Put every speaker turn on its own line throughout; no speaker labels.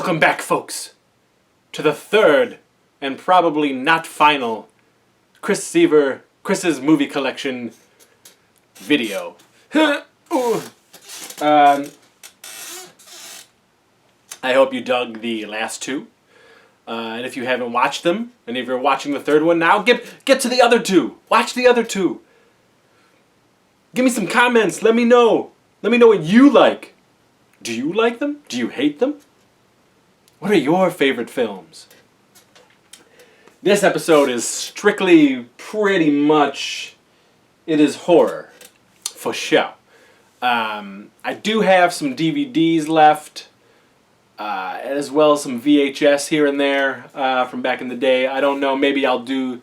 Welcome back, folks, to the third and probably not final Chris's movie collection video. I hope you dug the last two. And if you haven't watched them, and if you're watching the third one now, get to the other two. Watch the other two. Give me some comments. Let me know. Let me know what you like. Do you like them? Do you hate them? What are your favorite films? This episode is strictly, pretty much, it is horror. For sure. I do have some DVDs left, as well as some VHS here and there from back in the day. I don't know, maybe I'll do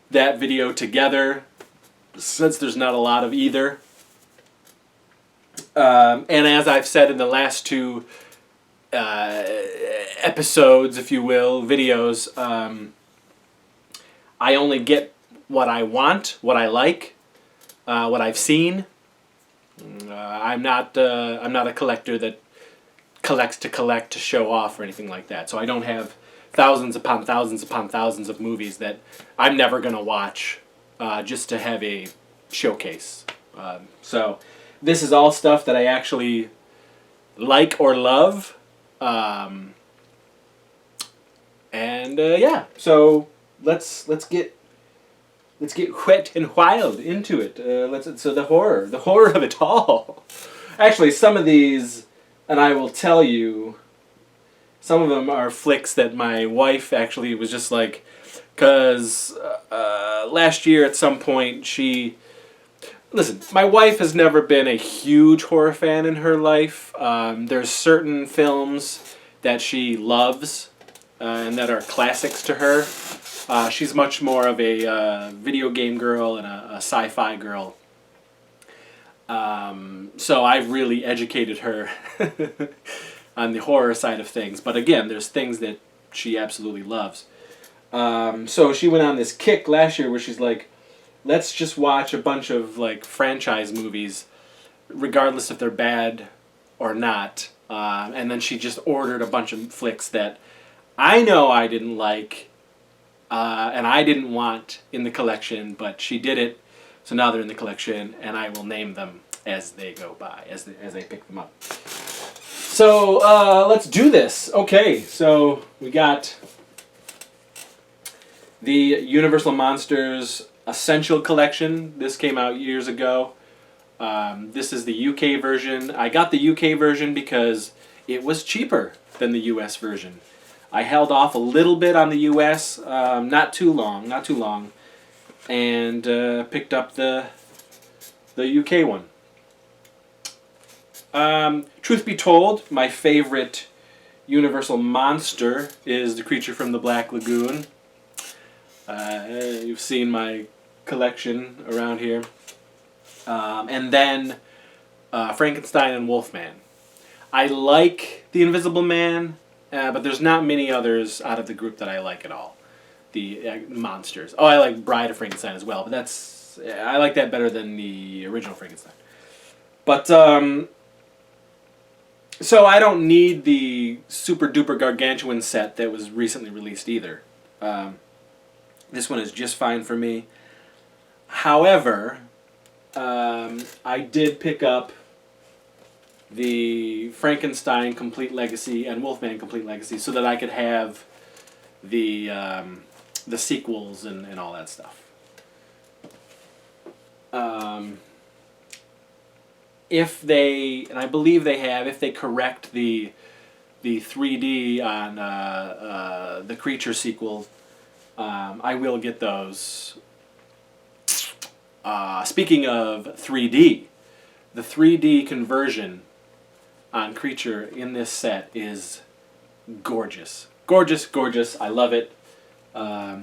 that video together, since there's not a lot of either. And as I've said in the last two episodes, if you will, videos, I only get what I want, what I like, what I've seen. I'm not a collector that collects to collect to show off or anything like that. So I don't have thousands upon thousands upon thousands of movies that I'm never gonna watch just to have a showcase. So this is all stuff that I actually like or love. Yeah, so let's get wet and wild into it. So the horror of it all. Actually, some of these, and I will tell you, some of them are flicks that my wife actually was just like, because last year at some point listen, my wife has never been a huge horror fan in her life. There's certain films that she loves and that are classics to her. She's much more of a video game girl and a sci-fi girl. So I've really educated her on the horror side of things. But again, there's things that she absolutely loves. So she went on this kick last year where she's like, let's just watch a bunch of like franchise movies, regardless if they're bad or not. And then she just ordered a bunch of flicks that I know I didn't like, and I didn't want in the collection, but she did it, so now they're in the collection, and I will name them as they go by, as I pick them up. So let's do this. Okay, so we got the Universal Monsters Essential Collection. This came out years ago. This is the UK version. I got the UK version because it was cheaper than the US version. I held off a little bit on the US, not too long, and picked up the UK one. Truth be told, my favorite Universal monster is the creature from the Black Lagoon. You've seen my collection around here. And then Frankenstein and Wolfman. I like the Invisible Man, but there's not many others out of the group that I like at all. The monsters. Oh, I like Bride of Frankenstein as well, but I like that better than the original Frankenstein. But so I don't need the super duper gargantuan set that was recently released either. This one is just fine for me. However, I did pick up the Frankenstein Complete Legacy and Wolfman Complete Legacy so that I could have the sequels and all that stuff. If they, and I believe they have, if they correct the 3D on the Creature sequel, I will get those. Speaking of 3D, the 3D conversion on Creature in this set is gorgeous. Gorgeous, gorgeous. I love it. I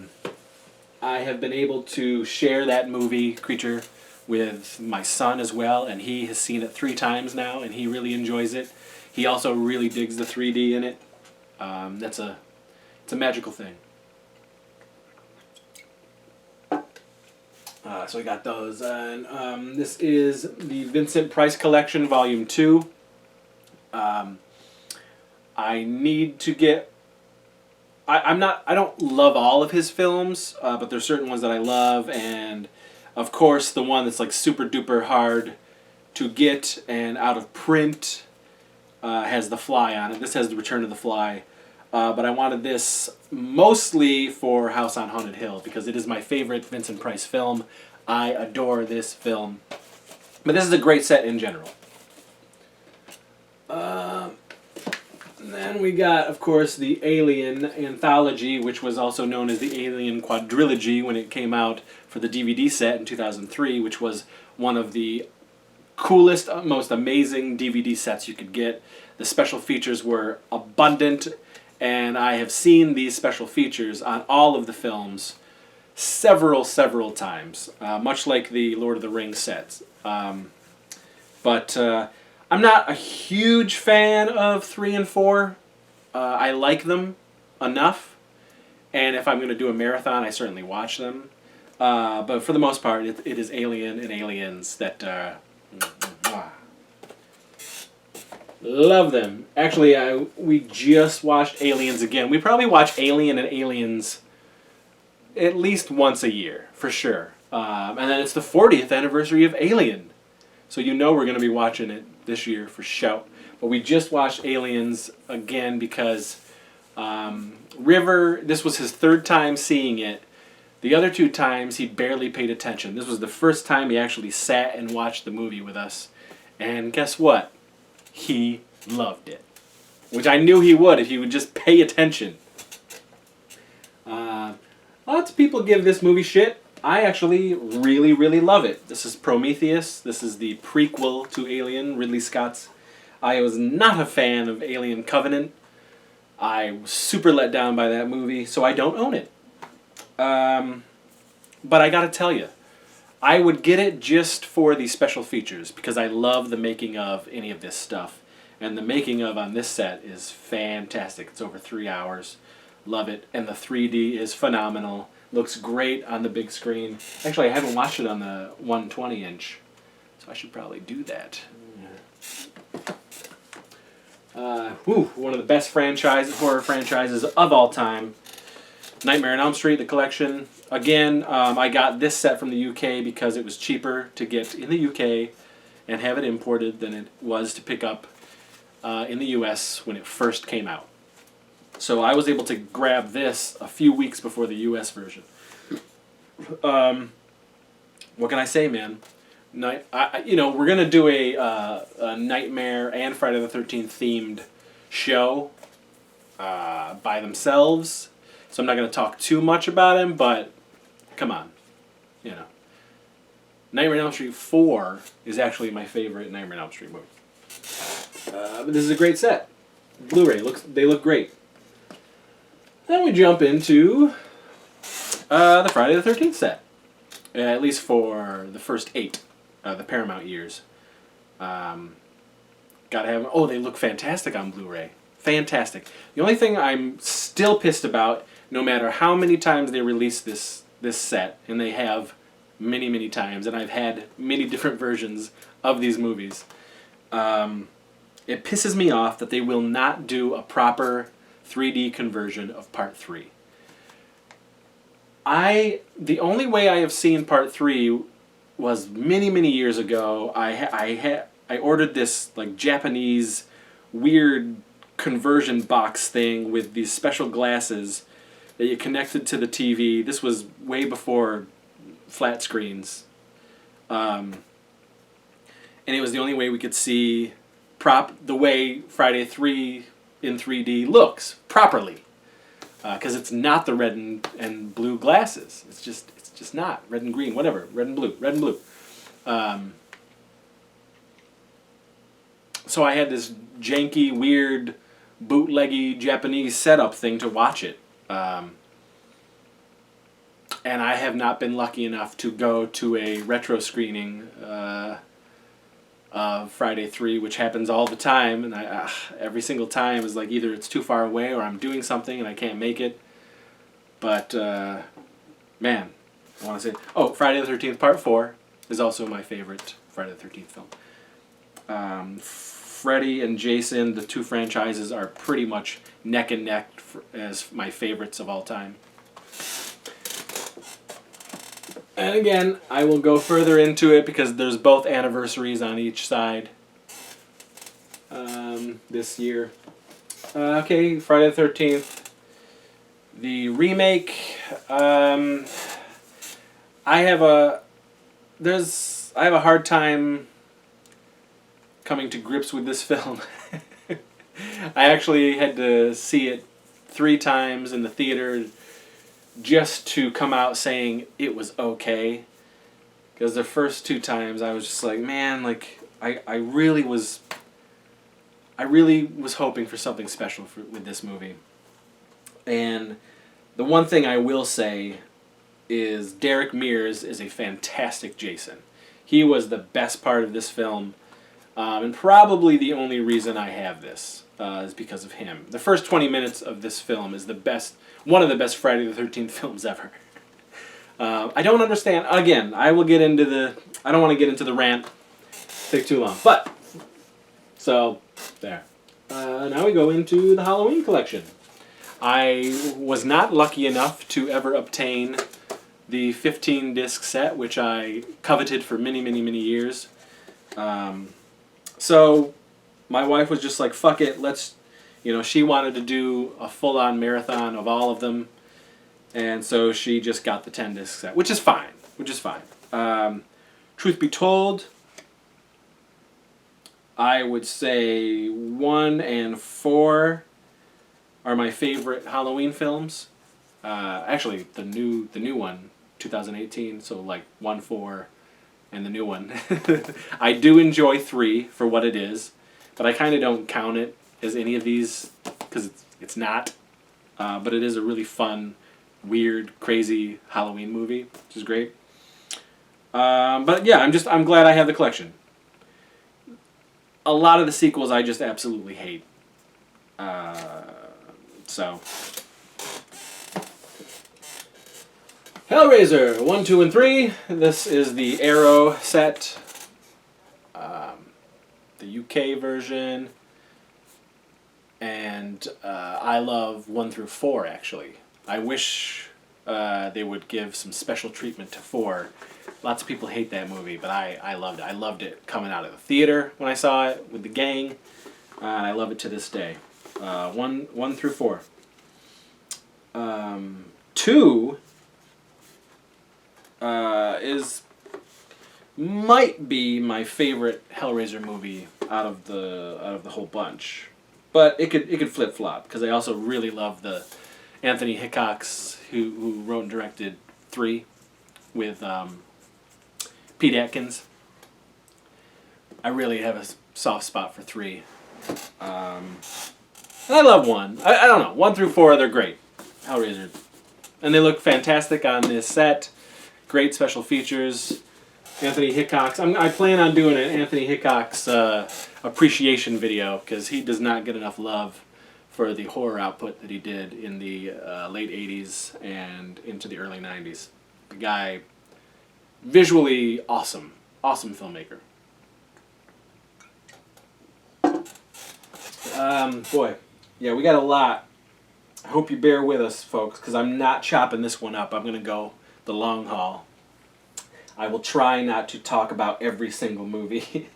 have been able to share that movie, Creature, with my son as well, and he has seen it 3 times now, and he really enjoys it. He also really digs the 3D in it. It's a magical thing. So we got those, and this is the Vincent Price Collection, Volume 2. I need to get... I don't love all of his films, but there's certain ones that I love, and of course the one that's like super duper hard to get and out of print has The Fly on it. This has The Return of the Fly, but I wanted this mostly for House on Haunted Hill because it is my favorite Vincent Price film. I adore this film, but this is a great set in general. Then we got, of course, the Alien Anthology, which was also known as the Alien Quadrilogy when it came out for the DVD set in 2003, which was one of the coolest, most amazing DVD sets you could get. The special features were abundant, and I have seen these special features on all of the films several times, much like the Lord of the Rings sets. But I'm not a huge fan of 3 and 4. I like them enough, and if I'm going to do a marathon, I certainly watch them. But for the most part, it is Alien and Aliens that love them. Actually, we just watched Aliens again. We probably watch Alien and Aliens at least once a year, for sure. And then it's the 40th anniversary of Alien. So you know we're going to be watching it this year for sure. But we just watched Aliens again because River, this was his 3rd time seeing it. The other 2 times he barely paid attention. This was the first time he actually sat and watched the movie with us. And guess what? He loved it. Which I knew he would if he would just pay attention. Lots of people give this movie shit. I actually really love it. This is Prometheus. This is the prequel to Alien, Ridley Scott's. I was not a fan of Alien Covenant. I was super let down by that movie, so I don't own it. But I gotta tell you, I would get it just for the special features because I love the making of any of this stuff. And the making of on this set is fantastic. It's over 3 hours. Love it. And the 3D is phenomenal. Looks great on the big screen. Actually, I haven't watched it on the 120-inch, so I should probably do that. One of the best horror franchises of all time. Nightmare on Elm Street, the collection. Again, I got this set from the UK because it was cheaper to get in the UK and have it imported than it was to pick up in the US when it first came out. So I was able to grab this a few weeks before the US version. What can I say, man? We're going to do a Nightmare and Friday the 13th themed show by themselves. So I'm not going to talk too much about him, but come on. Nightmare on Elm Street 4 is actually my favorite Nightmare on Elm Street movie. But this is a great set. Blu-ray, they look great. Then we jump into the Friday the 13th set. At least for the first 8, the Paramount years. Gotta have them. Oh, they look fantastic on Blu-ray. Fantastic. The only thing I'm still pissed about, no matter how many times they release this set, and they have many times, and I've had many different versions of these movies, it pisses me off that they will not do a proper 3D conversion of Part 3. The only way I have seen Part 3 was many years ago. I ordered this like Japanese weird conversion box thing with these special glasses that you connected to the TV. This was way before flat screens. And it was the only way we could see the way Friday 3 in 3D looks properly. Because it's not the red and blue glasses. It's just not. Red and green, whatever. Red and blue. So I had this janky, weird, bootleggy Japanese setup thing to watch it. And I have not been lucky enough to go to a retro screening of Friday 3, which happens all the time, and every single time is like either it's too far away or I'm doing something and I can't make it. But, man, I want to say... Oh, Friday the 13th Part 4 is also my favorite Friday the 13th film. Freddy and Jason, the two franchises, are pretty much neck and neck as my favorites of all time. And again, I will go further into it because there's both anniversaries on each side this year. Okay, Friday the 13th. The remake. I have a hard time coming to grips with this film. I actually had to see it 3 times in the theater just to come out saying it was okay. Because the first 2 times I was just like, man, like I really was hoping for something special with this movie. And the one thing I will say is Derek Mears is a fantastic Jason. He was the best part of this film, and probably the only reason I have this is because of him. The first 20 minutes of this film is one of the best Friday the 13th films ever. I don't understand. Again, I don't want to get into the rant. Take too long. But, so, there. Now we go into the Halloween collection. I was not lucky enough to ever obtain the 15-disc set, which I coveted for many, many, many years. So my wife was just like, fuck it, she wanted to do a full-on marathon of all of them. And so she just got the 10-disc set, which is fine. Truth be told, I would say 1 and 4 are my favorite Halloween films. Actually, the new one, 2018. So like 1, 4, and the new one. I do enjoy 3 for what it is, but I kind of don't count it as any of these because it's not. But it is a really fun, weird, crazy Halloween movie, which is great. But yeah, I'm glad I have the collection. A lot of the sequels I just absolutely hate. So, Hellraiser 1, 2, and 3. This is the Arrow set, the UK version, and I love 1 through 4. Actually, I wish they would give some special treatment to 4. Lots of people hate that movie, but I loved it. I loved it coming out of the theater when I saw it with the gang, and I love it to this day. 1 through 4. 2 might be my favorite Hellraiser movie out of the whole bunch, but it could flip flop because I also really love the Anthony Hickox who wrote and directed 3 with Pete Atkins. I really have a soft spot for 3. I love 1. I don't know. 1 through 4, they're great. Hellraiser. And they look fantastic on this set. Great special features. Anthony Hickox. I plan on doing an Anthony Hickox appreciation video because he does not get enough love for the horror output that he did in the late 80s and into the early 90s. The guy, visually awesome. Awesome filmmaker. Boy. Yeah, we got a lot. I hope you bear with us, folks, because I'm not chopping this one up. I'm going to go the long haul. I will try not to talk about every single movie.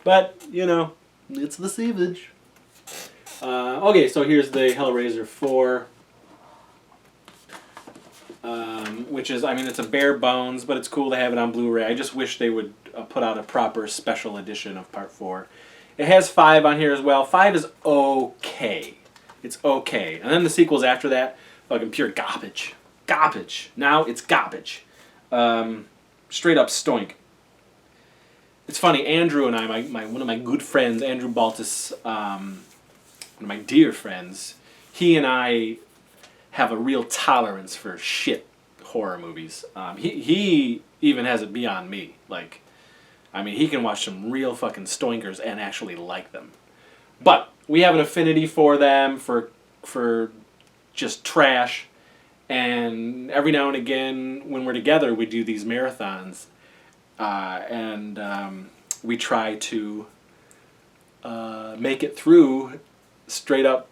But, it's the savage. Okay, so here's the Hellraiser 4. Which is, it's a bare bones, but it's cool to have it on Blu-ray. I just wish they would put out a proper special edition of Part 4. It has 5 on here as well. 5 is okay. It's okay. And then the sequels after that, fucking pure garbage. Garbage. Now it's garbage. Straight up stoink. It's funny, Andrew and I, one of my good friends, Andrew Baltus, one of my dear friends, he and I have a real tolerance for shit horror movies. He even has it beyond me. He can watch some real fucking stoinkers and actually like them. But we have an affinity for them, for just trash. And every now and again, when we're together, we do these marathons. And we try to make it through straight up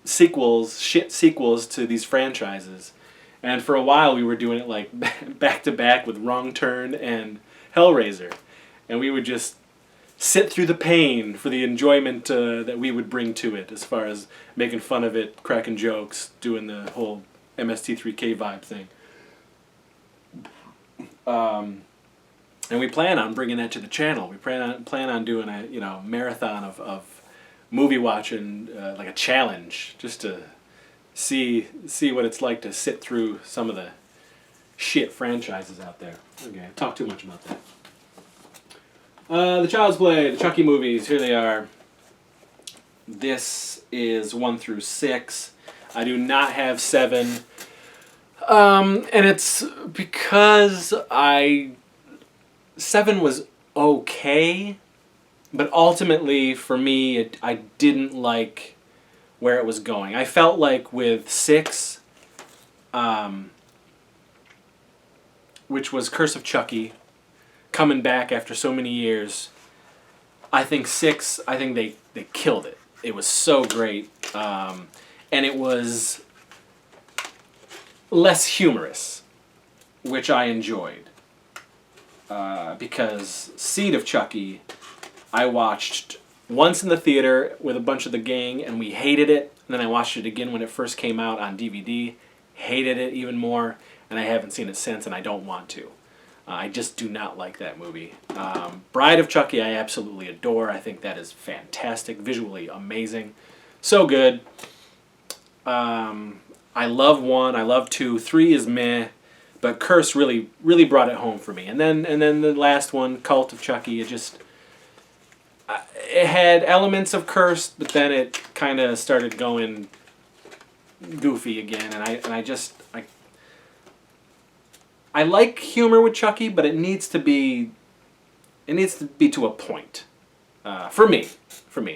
shit sequels to these franchises. And for a while we were doing it like back to back with Wrong Turn and Hellraiser. And we would just sit through the pain for the enjoyment that we would bring to it, as far as making fun of it, cracking jokes, doing the whole MST3K vibe thing. And we plan on bringing that to the channel. We plan on doing a marathon of movie watching, like a challenge, just to see what it's like to sit through some of the shit franchises out there. Okay, I talked too much about that. The Child's Play, the Chucky movies, here they are. This is 1 through 6. I do not have 7. And it's because 7 was okay, but ultimately for me, I didn't like where it was going. I felt like with 6, which was Curse of Chucky, coming back after so many years, I think 6, they killed it. It was so great. And it was less humorous, which I enjoyed. Because Seed of Chucky, I watched once in the theater with a bunch of the gang, and we hated it. And then I watched it again when it first came out on DVD. Hated it even more, and I haven't seen it since, and I don't want to. I just do not like that movie. Bride of Chucky I absolutely adore. I think that is fantastic. Visually amazing. So good. I love 1. I love 2. 3 is meh. But Curse really brought it home for me. And then the last one, Cult of Chucky, it had elements of Curse, but then it kind of started going goofy again. And I like humor with Chucky, but it needs to be to a point. For me.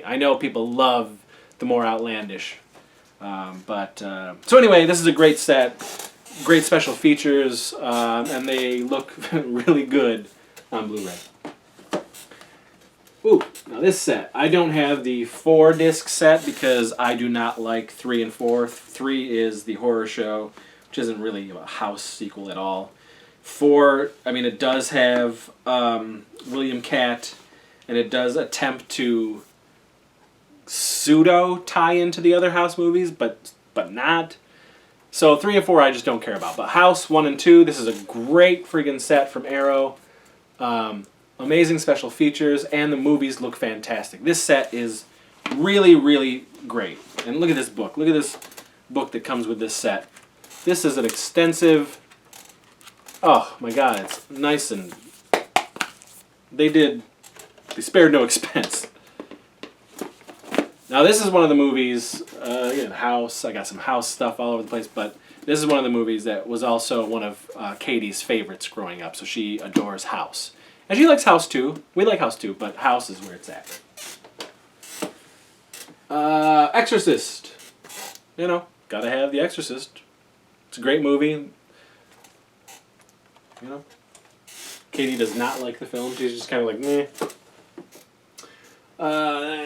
I know people love the more outlandish. So anyway, this is a great set. Great special features, and they look really good on Blu-ray. Ooh, now this set. I don't have the 4-disc set because I do not like 3 and 4. 3 is the horror show, which isn't really a house sequel at all. 4, it does have William Katt, and it does attempt to pseudo tie into the other House movies, but not. So 3 and 4 I just don't care about. But House 1 and 2, this is a great friggin' set from Arrow. Amazing special features, and the movies look fantastic. This set is really, really great. And look at this book. Look at this book that comes with this set. This is an extensive... Oh my god, it's nice, and they spared no expense. Now this is one of the movies, House, I got some House stuff all over the place, but this is one of the movies that was also one of Katie's favorites growing up, so she adores House. And she likes House too. We like House too, but House is where it's at. Exorcist. Gotta have The Exorcist. It's a great movie. Katie does not like the film. She's just kind of like, meh.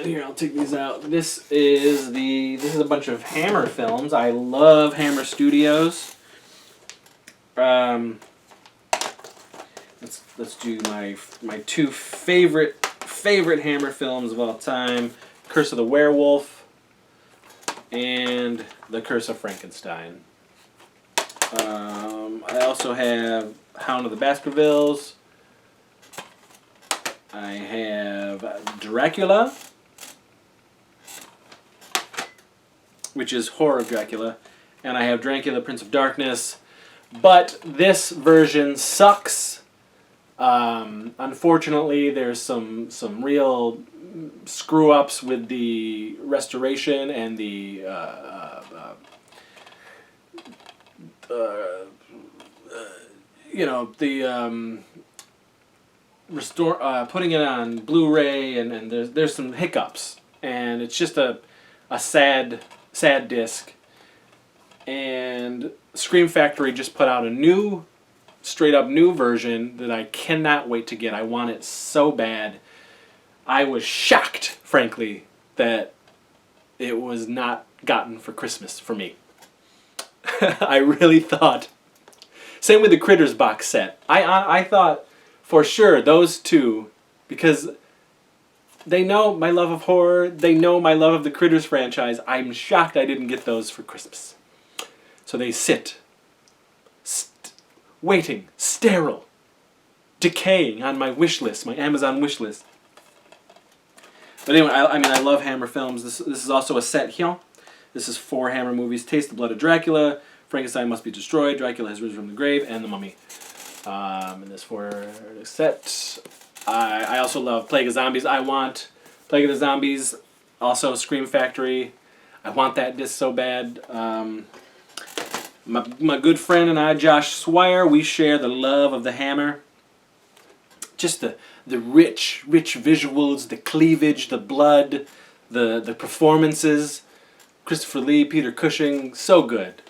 Here, I'll take these out. This is a bunch of Hammer films. I love Hammer Studios. Let's do my 2 favorite Hammer films of all time: Curse of the Werewolf and The Curse of Frankenstein. I also have Hound of the Baskervilles. I have Dracula, which is horror Dracula, and I have Dracula, Prince of Darkness, but this version sucks. Unfortunately, there's some real screw-ups with the restoration and the putting it on Blu-ray, and there's some hiccups, and it's just a sad disc. And Scream Factory just put out a straight up new version that I cannot wait to get. I want it so bad. I was shocked, frankly, that it was not gotten for Christmas for me. I really thought. Same with the Critters box set. I thought for sure those two, because they know my love of horror, they know my love of the Critters franchise. I'm shocked I didn't get those for Christmas. So they sit, waiting, sterile, decaying on my wish list, my Amazon wish list. But anyway, I love Hammer films. This is also a set here. This is 4 Hammer movies: Taste the Blood of Dracula, Frankenstein Must Be Destroyed, Dracula Has Risen from the Grave, and The Mummy. In this 4 set. I also love Plague of Zombies. I want Plague of the Zombies, also Scream Factory. I want that disc so bad. My good friend and I, Josh Swire, we share the love of the Hammer. Just the rich visuals, the cleavage, the blood, the performances. Christopher Lee, Peter Cushing, so good.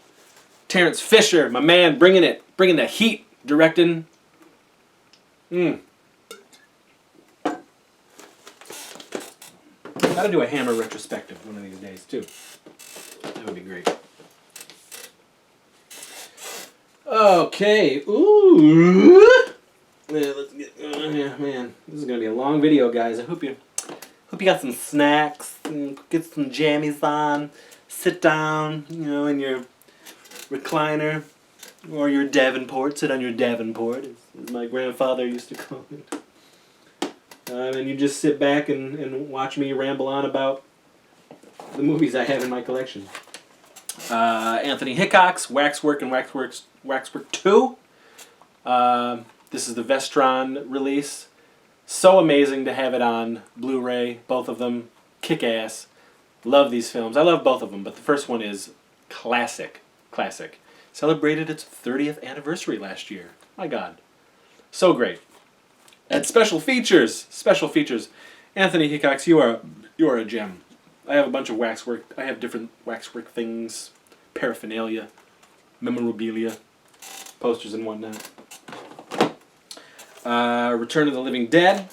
Terrence Fisher, my man, bringing the heat, directing. Gotta do a Hammer retrospective one of these days too. That would be great. Okay. Ooh. Yeah, let's get. Yeah, man, this is gonna be a long video, guys. I hope you got some snacks and get some jammies on. Sit down, in your recliner or your Davenport. Sit on your Davenport, as my grandfather used to call it. And you just sit back and watch me ramble on about the movies I have in my collection. Anthony Hickok's Waxwork and Waxwork 2. This is the Vestron release. So amazing to have it on Blu-ray, both of them. Kick-ass. Love these films. I love both of them, but the first one is classic. Classic. Celebrated its 30th anniversary last year. My God. So great. And special features. Anthony Hickox, you are a gem. I have a bunch of Waxwork. I have different Waxwork things, paraphernalia, memorabilia, posters and whatnot. Return of the Living Dead.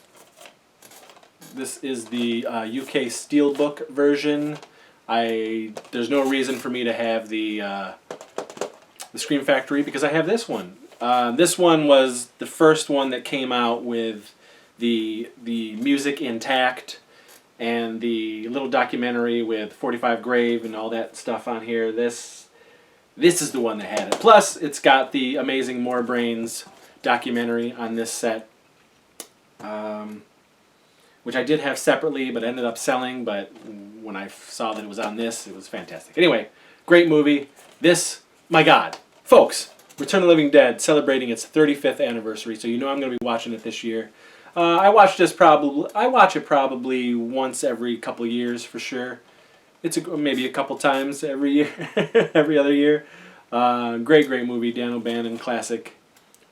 This is the UK Steelbook version. There's no reason for me to have the Scream Factory because I have this one. This one was the first one that came out with the music intact and the little documentary with 45 Grave and all that stuff on here. This is the one that had it. Plus, it's got the amazing More Brains documentary on this set, which I did have separately but ended up selling, but when I saw that it was on this, it was fantastic. Anyway, great movie. This, my God, folks, Return of the Living Dead celebrating its 35th anniversary, so I'm going to be watching it this year. I watch it probably once every couple years for sure. It's maybe a couple times every year, every other year. Great movie, Dan O'Bannon classic,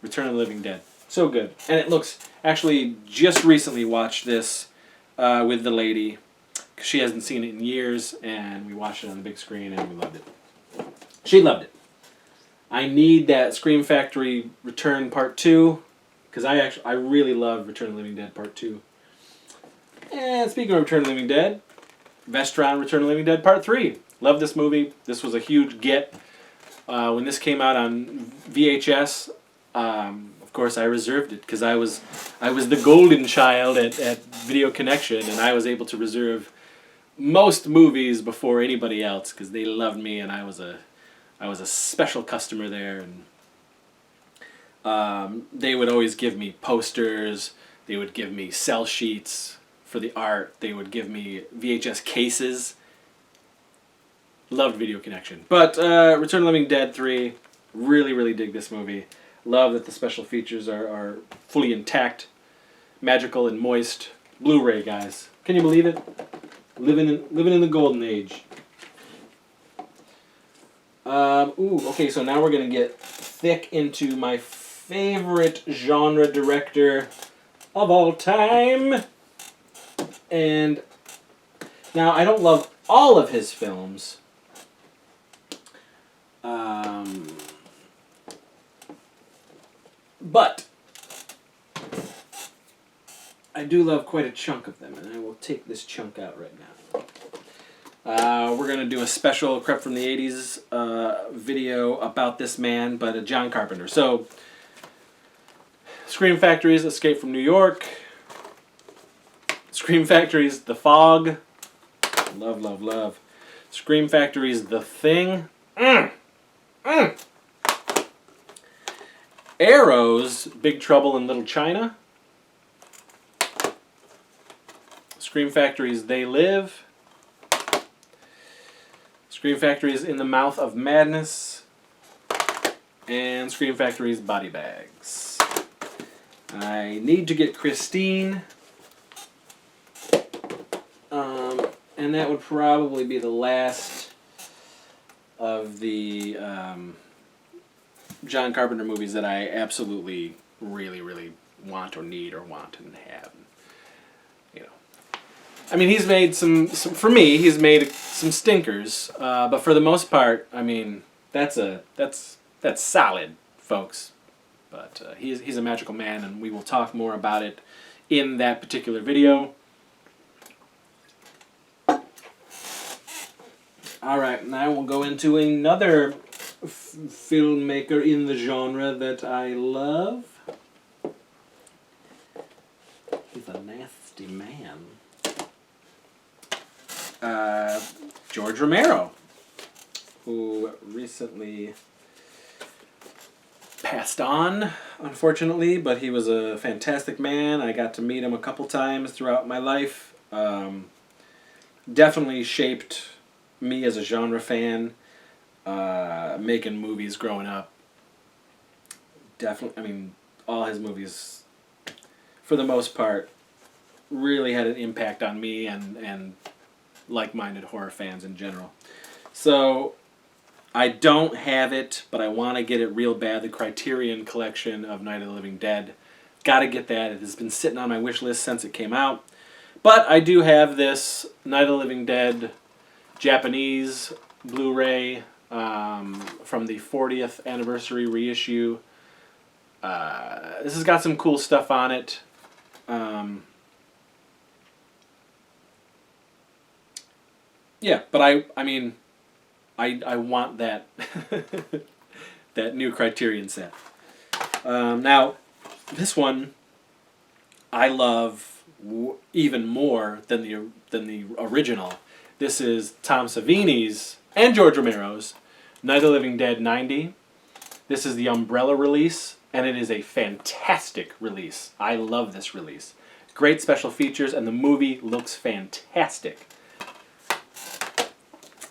Return of the Living Dead. So good. And it looks, actually just recently watched this with the lady, because she hasn't seen it in years, and we watched it on the big screen and we loved it. She loved it. I need that Scream Factory Return Part 2, because I really love Return of the Living Dead Part 2. And speaking of Return of the Living Dead, Vestron Return of the Living Dead Part 3. Love this movie. This was a huge get. When this came out on VHS, of course I reserved it, because I was the golden child at Video Connection, and I was able to reserve most movies before anybody else, because they loved me, and I was a special customer there, and they would always give me posters, they would give me sell sheets for the art, they would give me VHS cases. Loved Video Connection. But Return of the Living Dead 3, really dig this movie. Love that the special features are fully intact, magical and moist. Blu-ray, guys. Can you believe it? Living in the golden age. Okay, so now we're going to get thick into my favorite genre director of all time. And now, I don't love all of his films. But I do love quite a chunk of them, and I will take this chunk out right now. We're going to do a special Crypt from the 80s video about this man, but a John Carpenter. So, Scream Factory's Escape from New York. Scream Factory's The Fog. Love, love, love. Scream Factory's The Thing. Arrow's Big Trouble in Little China. Scream Factory's They Live. Scream Factory's In the Mouth of Madness. And Scream Factory's Body Bags. I need to get Christine. And that would probably be the last of the John Carpenter movies that I absolutely, really, really want or need or want and have. You know, I mean, he's made some for me. He's made some stinkers, but for the most part, I mean, that's solid, folks. But he's a magical man, and we will talk more about it in that particular video. Alright, now we'll go into another filmmaker in the genre that I love. He's a nasty man. George Romero, who recently passed on, unfortunately, but he was a fantastic man. I got to meet him a couple times throughout my life. Definitely shaped me as a genre fan, making movies growing up. Definitely, I mean, all his movies, for the most part, really had an impact on me and like-minded horror fans in general. So, I don't have it, but I want to get it real bad. The Criterion collection of Night of the Living Dead. Gotta get that. It has been sitting on my wish list since it came out. But I do have this Night of the Living Dead Japanese Blu-ray from the 40th anniversary reissue. This has got some cool stuff on it. Yeah, but I mean, I want that that new Criterion set. Now, this one I love even more than the original. This is Tom Savini's and George Romero's Night of the Living Dead 90. This is the Umbrella release, and it is a fantastic release. I love this release. Great special features, and the movie looks fantastic.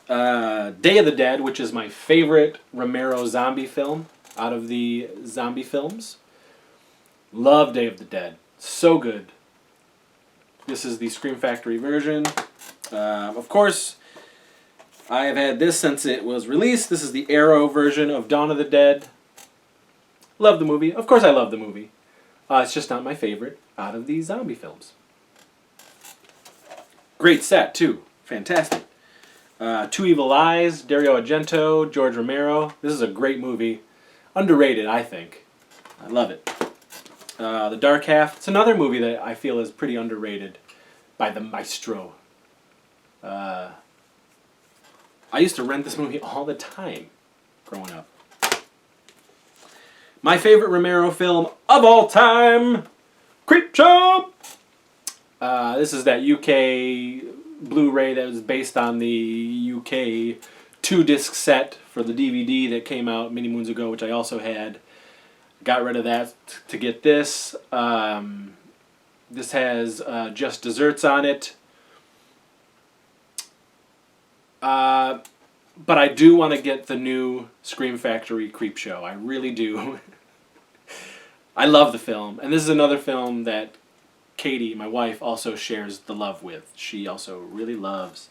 Day of the Dead, which is my favorite Romero zombie film out of the zombie films. Love Day of the Dead. So good. This is the Scream Factory version. Of course, I have had this since it was released. This is the Arrow version of Dawn of the Dead. Love the movie. Of course I love the movie. It's just not my favorite out of the zombie films. Great set, too. Fantastic. Two Evil Eyes, Dario Argento, George Romero. This is a great movie. Underrated, I think. I love it. The Dark Half. It's another movie that I feel is pretty underrated by the maestro. I used to rent this movie all the time growing up. My favorite Romero film of all time, Creepshow! This is that UK Blu-ray that was based on the UK 2-disc set for the DVD that came out many moons ago, which I also had. Got rid of that to get this. This has Just Desserts on it. But I do want to get the new Scream Factory Creepshow. I really do. I love the film. And this is another film that Katie, my wife, also shares the love with. She also really loves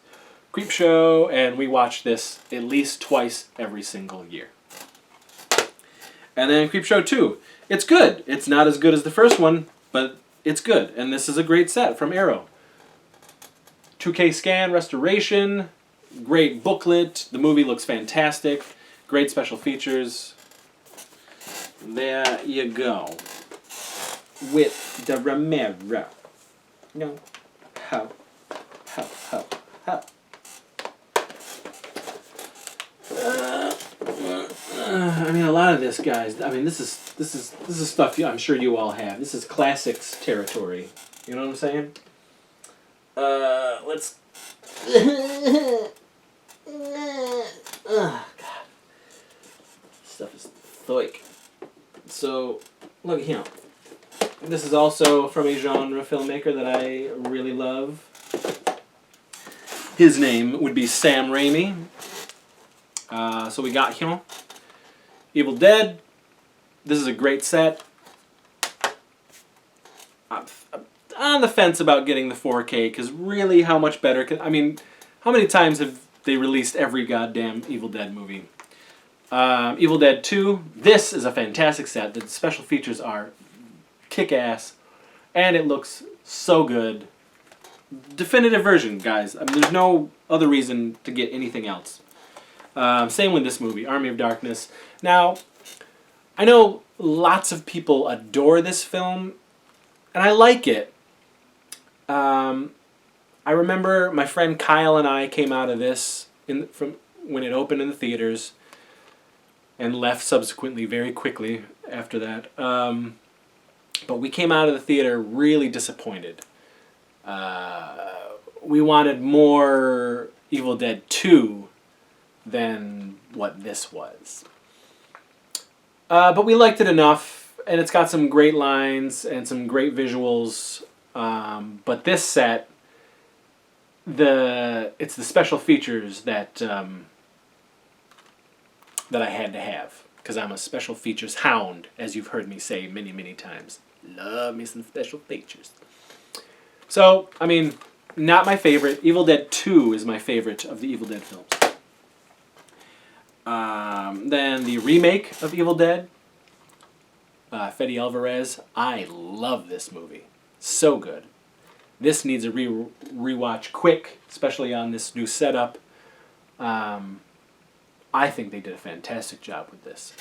Creepshow, and we watch this at least twice every single year. And then Creepshow 2. It's good. It's not as good as the first one, but it's good. And this is a great set from Arrow. 2K scan, restoration, great booklet. The movie looks fantastic. Great special features. There you go. With the Romero. No. How? How? I mean, a lot of this, guys. I mean, this is stuff I'm sure you all have. This is classics territory. You know what I'm saying? Let's. Oh, God. Stuff is thick. So, look at him. This is also from a genre filmmaker that I really love. His name would be Sam Raimi. So we got him. Evil Dead. This is a great set. I'm on the fence about getting the 4K, because really, how much better... I mean, how many times have they released every goddamn Evil Dead movie? Evil Dead 2. This is a fantastic set. The special features are kick-ass, and it looks so good. Definitive version, guys. I mean, there's no other reason to get anything else. Same with this movie, Army of Darkness. Now, I know lots of people adore this film, and I like it. I remember my friend Kyle and I came out of this from when it opened in the theaters, and left subsequently very quickly after that. But we came out of the theater really disappointed. We wanted more Evil Dead 2 than what this was. But we liked it enough, and it's got some great lines and some great visuals. But this set, it's the special features that that I had to have, because I'm a special features hound, as you've heard me say many, many times. Love me some special features. So, I mean, not my favorite. Evil Dead 2 is my favorite of the Evil Dead films. Then the remake of Evil Dead, Freddy Alvarez. I love this movie. So good. This needs a rewatch quick, especially on this new setup. I think they did a fantastic job with this.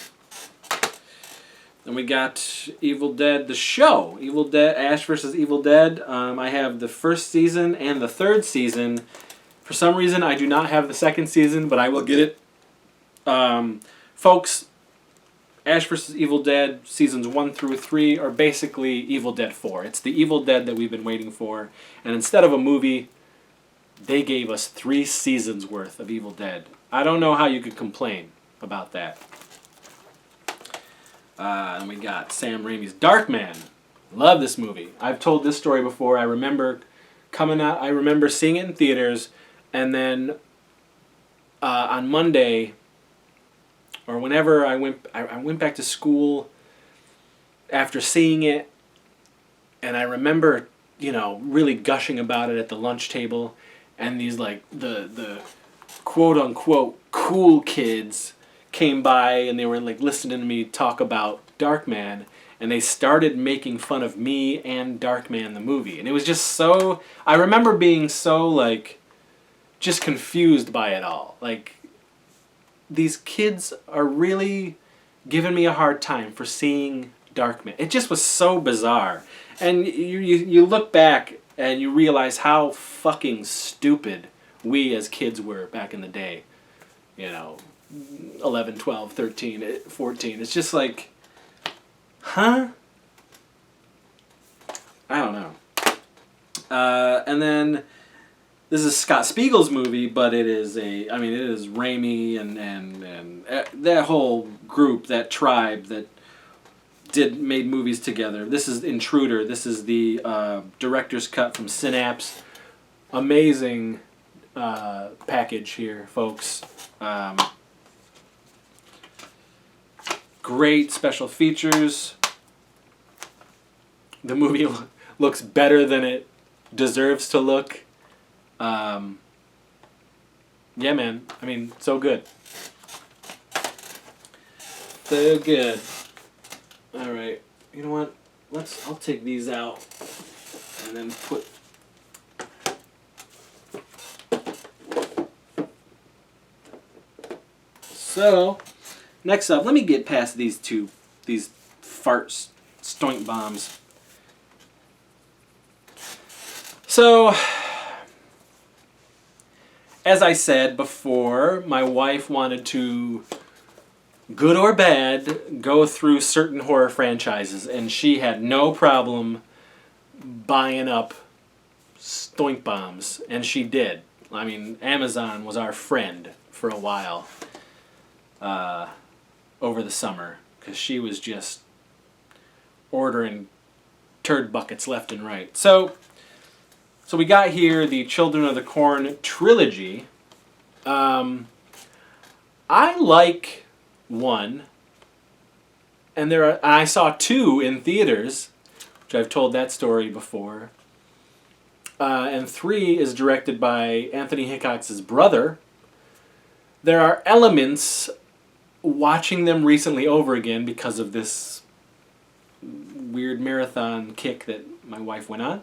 Then we got Evil Dead, the show. Evil Dead, Ash vs. Evil Dead. I have the first season and the third season. For some reason, I do not have the second season, but I will get it. Folks, Ash vs. Evil Dead seasons 1 through 3 are basically Evil Dead 4. It's the Evil Dead that we've been waiting for. And instead of a movie, they gave us 3 seasons worth of Evil Dead. I don't know how you could complain about that. And we got Sam Raimi's Darkman. Love this movie. I've told this story before. I remember coming out. I remember seeing it in theaters, and then on Monday, or whenever I went back to school after seeing it, and I remember, really gushing about it at the lunch table, and these the quote unquote cool kids came by, and they were listening to me talk about Darkman, and they started making fun of me and Darkman the movie. And it was just so... I remember being so, just confused by it all. These kids are really giving me a hard time for seeing Darkman. It just was so bizarre. And you look back, and you realize how fucking stupid we as kids were back in the day. 11, 12, 13, 14. It's just huh? I don't know. And then this is Scott Spiegel's movie, but it is it is Raimi and that whole group, that tribe that made movies together. This is Intruder. This is the director's cut from Synapse. Amazing package here, folks. Great special features. The movie looks better than it deserves to look. Yeah, man. So good. So good. All right. You know what? I'll take these out and then put... So, next up, let me get past these farts, stoink bombs. So, as I said before, my wife wanted to, good or bad, go through certain horror franchises, and she had no problem buying up stoink bombs, and she did. I mean, Amazon was our friend for a while over the summer, because she was just ordering turd buckets left and right. So we got here the Children of the Corn trilogy. I like one, and I saw two in theaters, which I've told that story before. And 3 is directed by Anthony Hickox's brother. There are elements, watching them recently over again because of this weird marathon kick that my wife went on,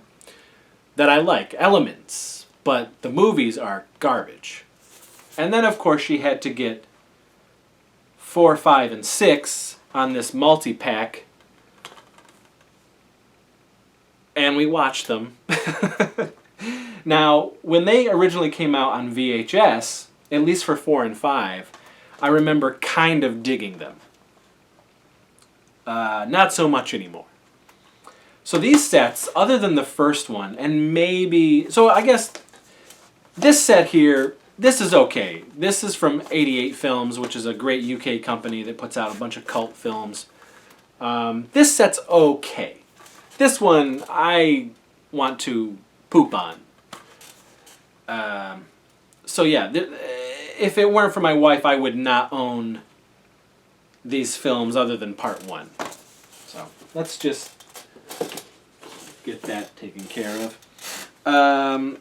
that I like. Elements. But the movies are garbage. And then, of course, she had to get 4, 5, and 6 on this multi-pack. And we watched them. Now, when they originally came out on VHS, at least for 4 and 5, I remember kind of digging them. Not so much anymore. So these sets, other than the first one, and maybe... So I guess this set here, this is okay. This is from 88 Films, which is a great UK company that puts out a bunch of cult films. This set's okay. This one, I want to poop on. So yeah, if it weren't for my wife, I would not own these films other than part 1. So let's just get that taken care of.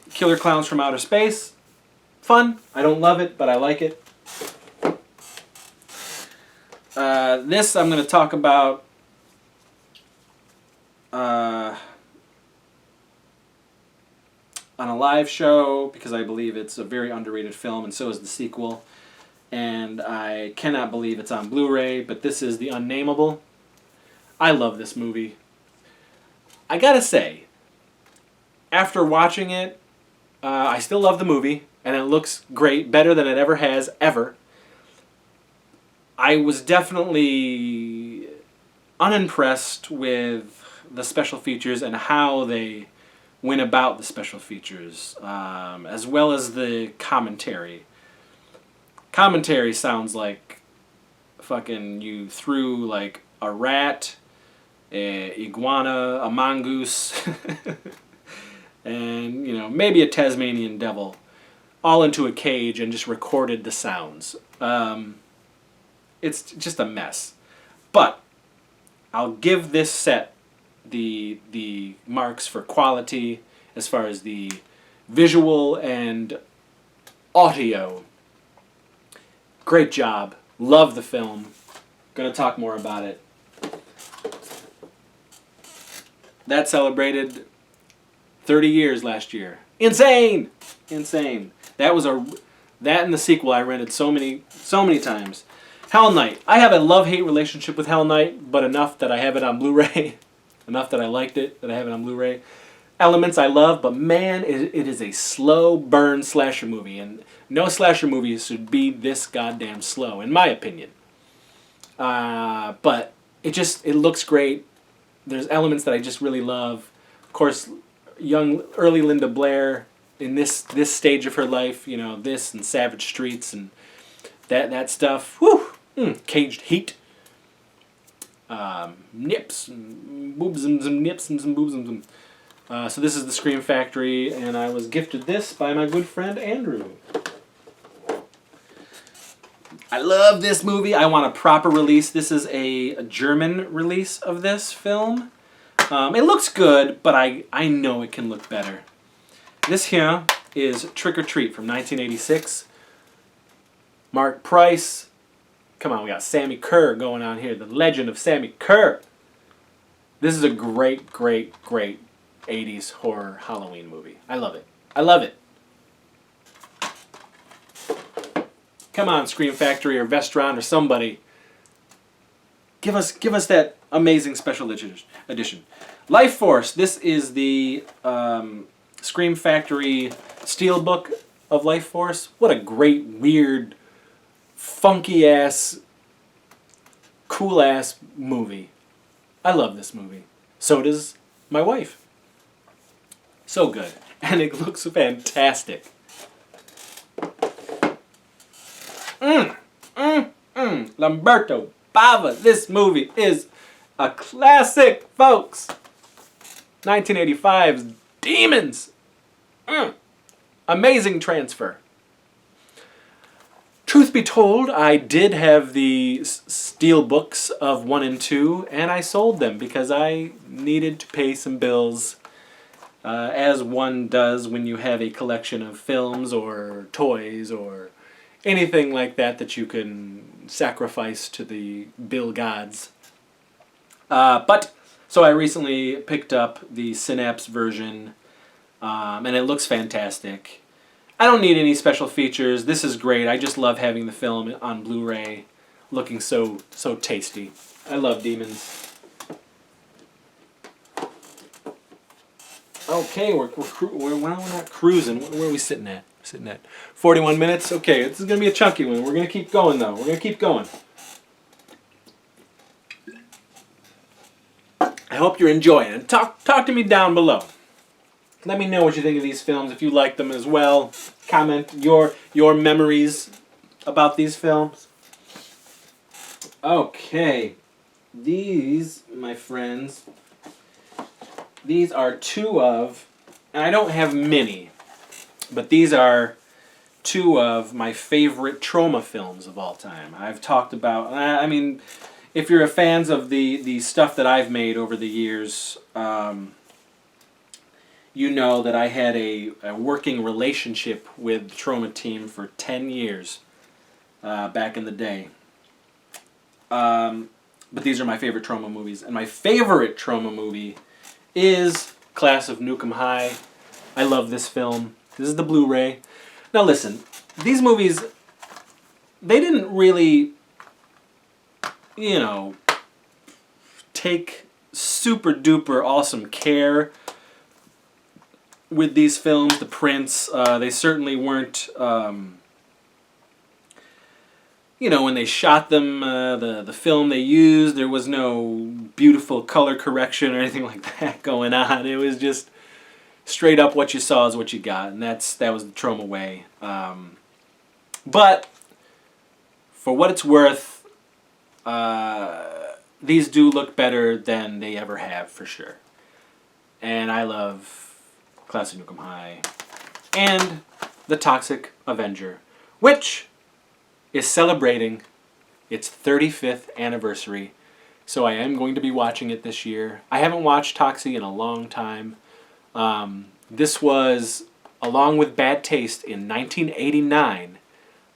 Killer Clowns from Outer Space. Fun. I don't love it, but I like it. This I'm going to talk about on a live show because I believe it's a very underrated film, and so is the sequel. And I cannot believe it's on Blu-ray, but this is The Unnameable. I love this movie. I gotta say, after watching it, I still love the movie, and it looks great, better than it ever has, ever. I was definitely unimpressed with the special features and how they went about the special features, as well as the commentary. Commentary sounds like fucking you threw like a rat, a iguana, a mongoose, and maybe a Tasmanian devil, all into a cage and just recorded the sounds. It's just a mess. But I'll give this set the marks for quality as far as the visual and audio. Great job. Love the film. Gonna talk more about it. That celebrated 30 years last year. Insane! Insane. That and the sequel I rented so many times. Hell Night. I have a love-hate relationship with Hell Night, but enough that I have it on Blu-ray. Enough that I liked it, that I have it on Blu-ray. Elements I love, but man, it is a slow burn slasher movie, and no slasher movie should be this goddamn slow, in my opinion. But it looks great. There's elements that I just really love. Of course, early Linda Blair in this stage of her life, this and Savage Streets and that stuff. Whew! Caged Heat. Nips and boobs and nips and some boobs and so this is the Scream Factory, and I was gifted this by my good friend Andrew. I love this movie. I want a proper release. This is a German release of this film. It looks good, but I know it can look better. This here is Trick or Treat from 1986. Mark Price. Come on, we got Sammy Kerr going on here. The legend of Sammy Kerr. This is a great, great, great 80s horror Halloween movie. I love it. I love it. Come on, Scream Factory or Vestron or somebody. Give us that amazing special edition. Life Force. This is the Scream Factory Steelbook of Life Force. What a great, weird, funky-ass, cool-ass movie. I love this movie. So does my wife. So good. And it looks fantastic. Lamberto Bava. This movie is a classic, folks. 1985's Demons. Amazing transfer. Truth be told, I did have the steel books of 1 and 2, and I sold them because I needed to pay some bills, as one does when you have a collection of films or toys or anything like that that you can sacrifice to the bill gods. So I recently picked up the Synapse version, and it looks fantastic. I don't need any special features. This is great. I just love having the film on Blu-ray, looking so tasty. I love Demons. Okay, we're not cruising. Where are we sitting at? We're sitting at 41 minutes. Okay, this is gonna be a chunky one. We're gonna keep going though. We're gonna keep going. I hope you're enjoying it. Talk to me down below. Let me know what you think of these films, if you like them as well. Comment your memories about these films. Okay. These, my friends, these are two of, and I don't have many, but these are two of my favorite Troma films of all time. I've talked about, I mean, if you're fans of the stuff that I've made over the years, you know that I had a working relationship with the Troma team for 10 years back in the day. But these are my favorite Troma movies. And my favorite Troma movie is Class of Nukem High. I love this film. This is the Blu-ray. Now listen, these movies, they didn't really, you know, take super duper awesome care with these films. The prints, they certainly weren't, you know, when they shot them, the film they used, there was no beautiful color correction or anything like that going on. It was just straight up what you saw is what you got, and that was the Troma way. But for what it's worth, these do look better than they ever have, for sure. And I love Class of Nukem High and The Toxic Avenger, which is celebrating its 35th anniversary, so I am going to be watching it this year. I haven't watched Toxie in a long time. This was, along with Bad Taste, in 1989.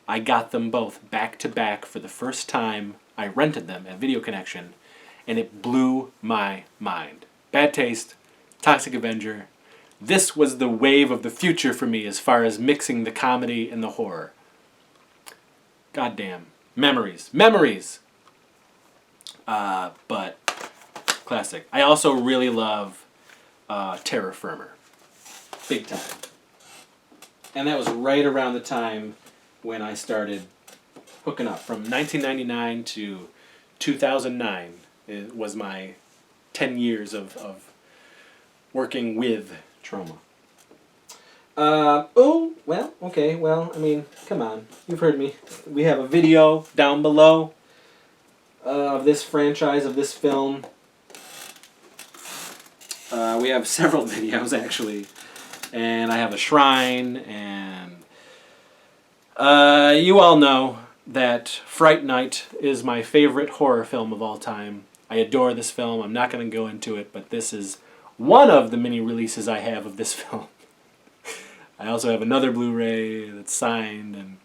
I got them both back to back for the first time. I rented them at Video Connection, and it blew my mind. Bad Taste, Toxic Avenger. This was the wave of the future for me as far as mixing the comedy and the horror. Goddamn. Memories. Memories! But classic. I also really love Terror Firmer. Big time. And that was right around the time when I started hooking up. From 1999 to 2009 it was my 10 years of working with Troma. Okay, well, I mean, come on. You've heard me. We have a video down below of this franchise, of this film. We have several videos, actually. And I have a shrine, and you all know that Fright Night is my favorite horror film of all time. I adore this film. I'm not going to go into it, but this is one of the many releases I have of this film. I also have another Blu-ray that's signed and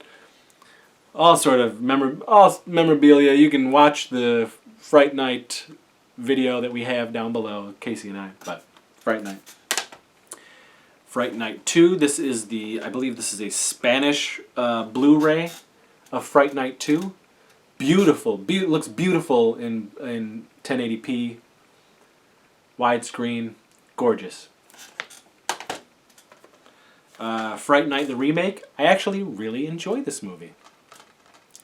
all sort of memorabilia. You can watch the Fright Night video that we have down below, Casey and I, but Fright Night. Fright Night 2, this is I believe this is a Spanish Blu-ray of Fright Night 2. Beautiful, looks beautiful in 1080p, widescreen, gorgeous. Fright Night, the remake. I actually really enjoy this movie.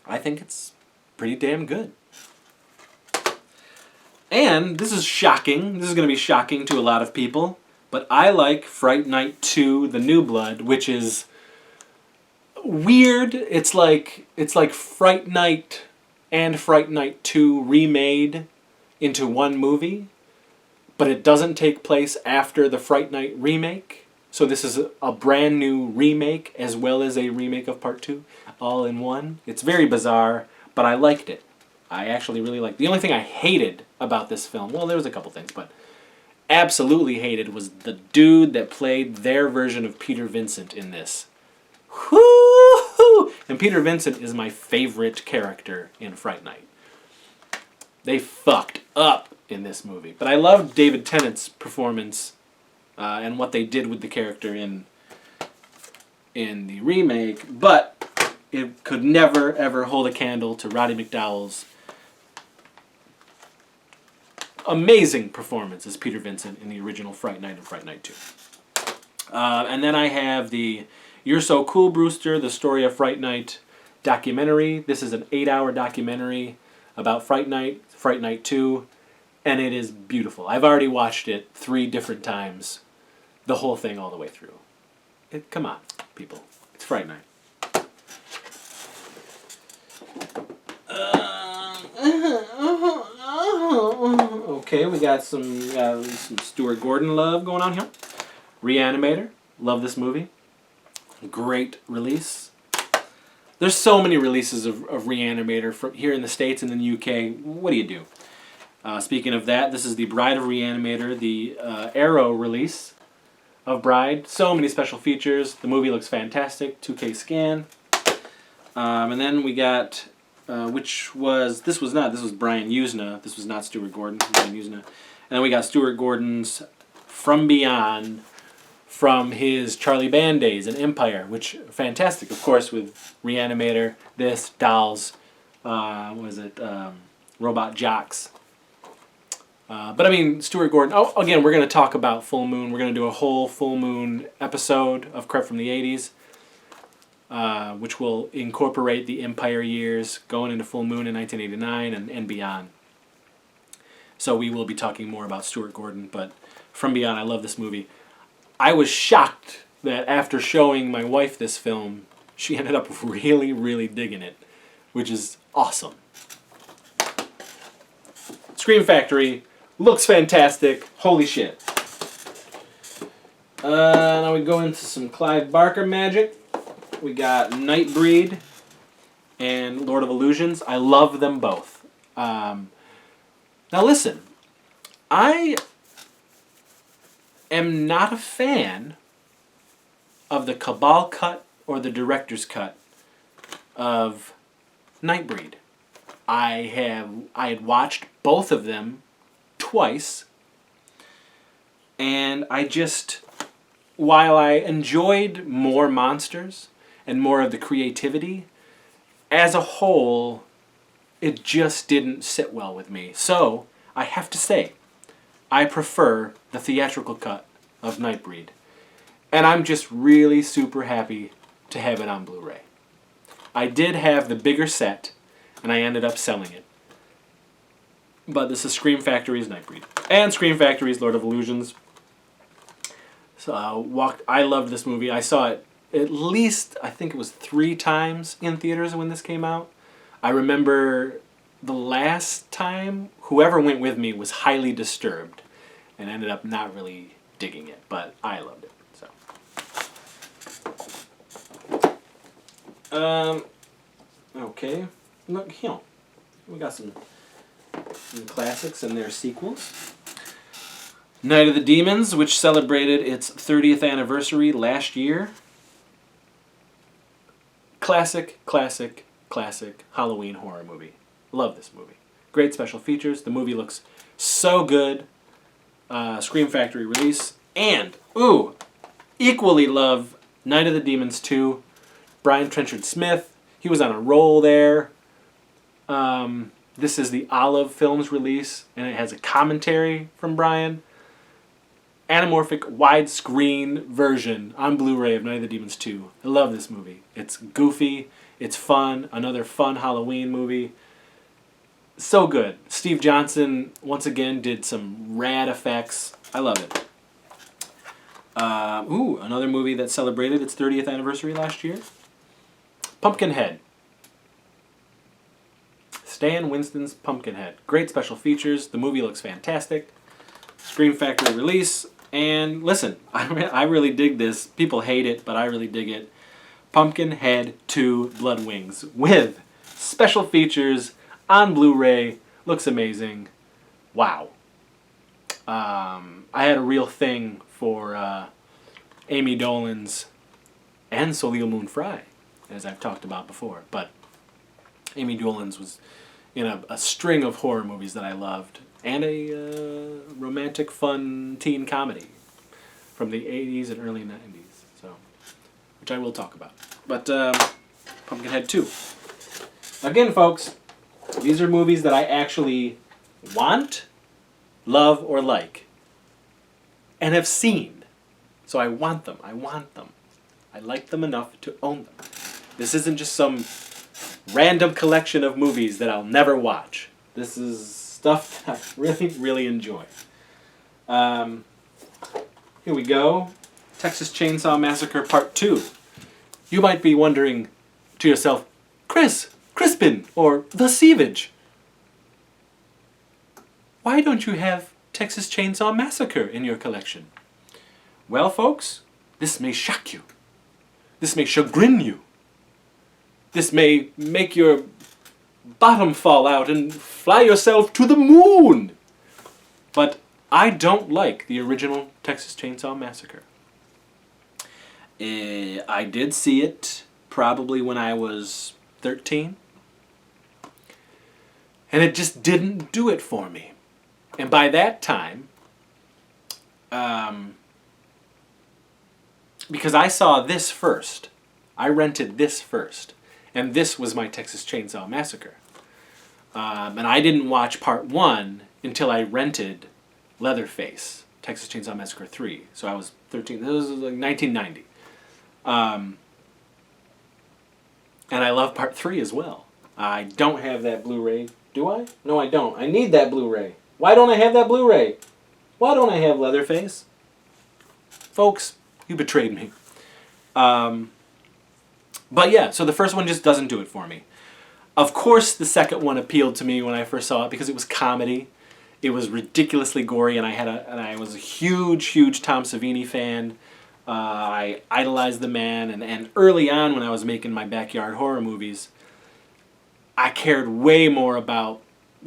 I think it's pretty damn good. And this is shocking. This is going to be shocking to a lot of people. But I like Fright Night 2, The New Blood, which is weird. It's like Fright Night and Fright Night 2 remade into one movie. But it doesn't take place after the Fright Night remake. So this is a brand new remake as well as a remake of Part 2 all in one. It's very bizarre, but I liked it. I actually really liked it. The only thing I hated about this film, well, there was a couple things, but absolutely hated was the dude that played their version of Peter Vincent in this. Whoo! And Peter Vincent is my favorite character in Fright Night. They fucked up in this movie. But I loved David Tennant's performance and what they did with the character in the remake, but it could never, ever hold a candle to Roddy McDowall's amazing performance as Peter Vincent in the original Fright Night and Fright Night 2. And then I have the You're So Cool, Brewster, The Story of Fright Night documentary. This is an 8-hour documentary about Fright Night 2, and it is beautiful. I've already watched it 3 different times, the whole thing all the way through. Come on, people. It's Fright Night. Okay, we got some Stuart Gordon love going on here. Reanimator. Love this movie. Great release. There's so many releases of Reanimator from here in the States and in the UK. What do you do? Speaking of that, this is the Bride of Reanimator, the Arrow release of Bride. So many special features. The movie looks fantastic. 2K scan. And then we got, this was Brian Usna. This was not Stuart Gordon. Brian Usna. And then we got Stuart Gordon's From Beyond from his Charlie Band days in Empire, which fantastic, of course, with Reanimator, this, Dolls, Robot Jocks. But I mean, Stuart Gordon. Oh, again, we're going to talk about Full Moon. We're going to do a whole Full Moon episode of Crypt from the 80s, which will incorporate the Empire years going into Full Moon in 1989 and beyond. So we will be talking more about Stuart Gordon, but From Beyond, I love this movie. I was shocked that after showing my wife this film, she ended up really, really digging it, which is awesome. Scream Factory looks fantastic. Holy shit. Now we go into some Clive Barker magic. We got Nightbreed and Lord of Illusions. I love them both. Now listen, I am not a fan of the Cabal cut or the director's cut of Nightbreed. I had watched both of them twice, and while I enjoyed more monsters and more of the creativity, as a whole, it just didn't sit well with me. So, I have to say, I prefer the theatrical cut of Nightbreed. And I'm just really super happy to have it on Blu-ray. I did have the bigger set, and I ended up selling it. But this is Scream Factory's Nightbreed. And Scream Factory's Lord of Illusions. So I loved this movie. I saw it at least, I think it was 3 times in theaters when this came out. I remember the last time, whoever went with me was highly disturbed and ended up not really digging it, but I loved it. So, okay, look here. We got some classics and their sequels. Night of the Demons, which celebrated its 30th anniversary last year. Classic, classic, classic Halloween horror movie. Love this movie. Great special features. The movie looks so good. Scream Factory release. And, equally love Night of the Demons 2. Brian Trenchard Smith. He was on a roll there. This is the Olive Films release, and it has a commentary from Brian. anamorphic widescreen version on Blu-ray of Night of the Demons 2. I love this movie. It's goofy. It's fun. Another fun Halloween movie. So good. Steve Johnson, once again, did some rad effects. I love it. Another movie that celebrated its 30th anniversary last year. Pumpkinhead. Stan Winston's Pumpkinhead. Great special features. The movie looks fantastic. Scream Factory release. And listen, I really dig this. People hate it, but I really dig it. Pumpkinhead 2 Blood Wings with special features on Blu-ray. Looks amazing. Wow. I had a real thing for Amy Dolenz and Soleil Moon Frye, as I've talked about before. But Amy Dolenz was in a string of horror movies that I loved, and a romantic, fun teen comedy from the 80s and early 90s, so, which I will talk about. But Pumpkinhead 2. Again, folks, these are movies that I actually want, love, or like, and have seen. So I want them. I want them. I like them enough to own them. This isn't just some random collection of movies that I'll never watch. This is stuff that I really, really enjoy. Here we go. Texas Chainsaw Massacre Part 2. You might be wondering to yourself, Crispin, or The Sievage, why don't you have Texas Chainsaw Massacre in your collection? Well, folks, this may shock you. This may chagrin you. This may make your bottom fall out and fly yourself to the moon. But I don't like the original Texas Chainsaw Massacre. I did see it probably when I was 13. And it just didn't do it for me. And by that time, because I saw this first, I rented this first, and this was my Texas Chainsaw Massacre. And I didn't watch Part 1 until I rented Leatherface, Texas Chainsaw Massacre 3. So I was 13. This was like 1990. And I love Part 3 as well. I don't have that Blu-ray. Do I? No, I don't. I need that Blu-ray. Why don't I have that Blu-ray? Why don't I have Leatherface? Folks, you betrayed me. But yeah, so the first one just doesn't do it for me. Of course, the second one appealed to me when I first saw it because it was comedy. It was ridiculously gory, and I was a huge, huge Tom Savini fan. I idolized the man, and early on when I was making my backyard horror movies, I cared way more about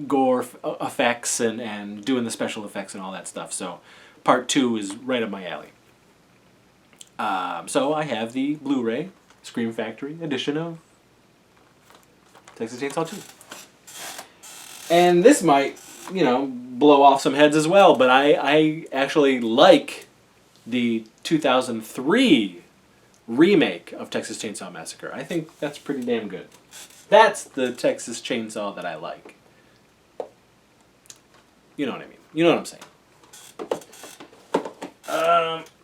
gore effects and doing the special effects and all that stuff. So Part 2 is right up my alley. So I have the Blu-ray Scream Factory edition of Texas Chainsaw 2. And this might, blow off some heads as well, but I actually like the 2003 remake of Texas Chainsaw Massacre. I think that's pretty damn good. That's the Texas Chainsaw that I like. You know what I mean. You know what I'm saying.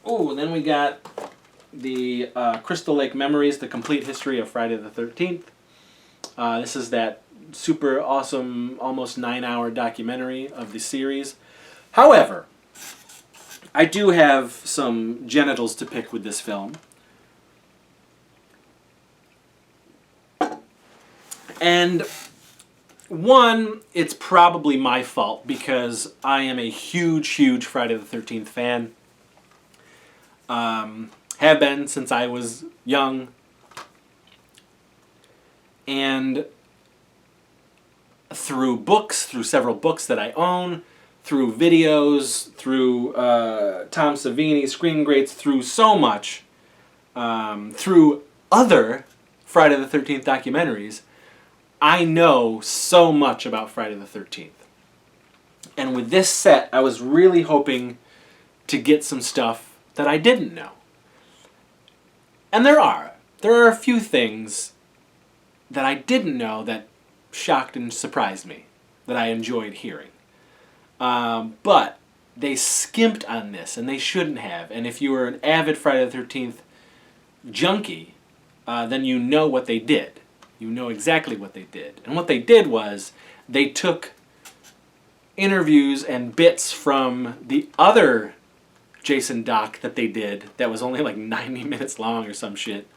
And then we got the Crystal Lake Memories, the complete history of Friday the 13th. This is that super awesome, almost 9-hour documentary of the series. However, I do have some genitals to pick with this film. And one, it's probably my fault because I am a huge, huge Friday the 13th fan. Have been since I was young. And through books, through several books that I own, through videos, through Tom Savini, Screen Greats, through so much, through other Friday the 13th documentaries, I know so much about Friday the 13th. And with this set, I was really hoping to get some stuff that I didn't know. And there are a few things that I didn't know that shocked and surprised me, that I enjoyed hearing. But they skimped on this, and they shouldn't have. And if you were an avid Friday the 13th junkie, then you know what they did. You know exactly what they did. And what they did was they took interviews and bits from the other Jason doc that they did that was only like 90 minutes long or some shit.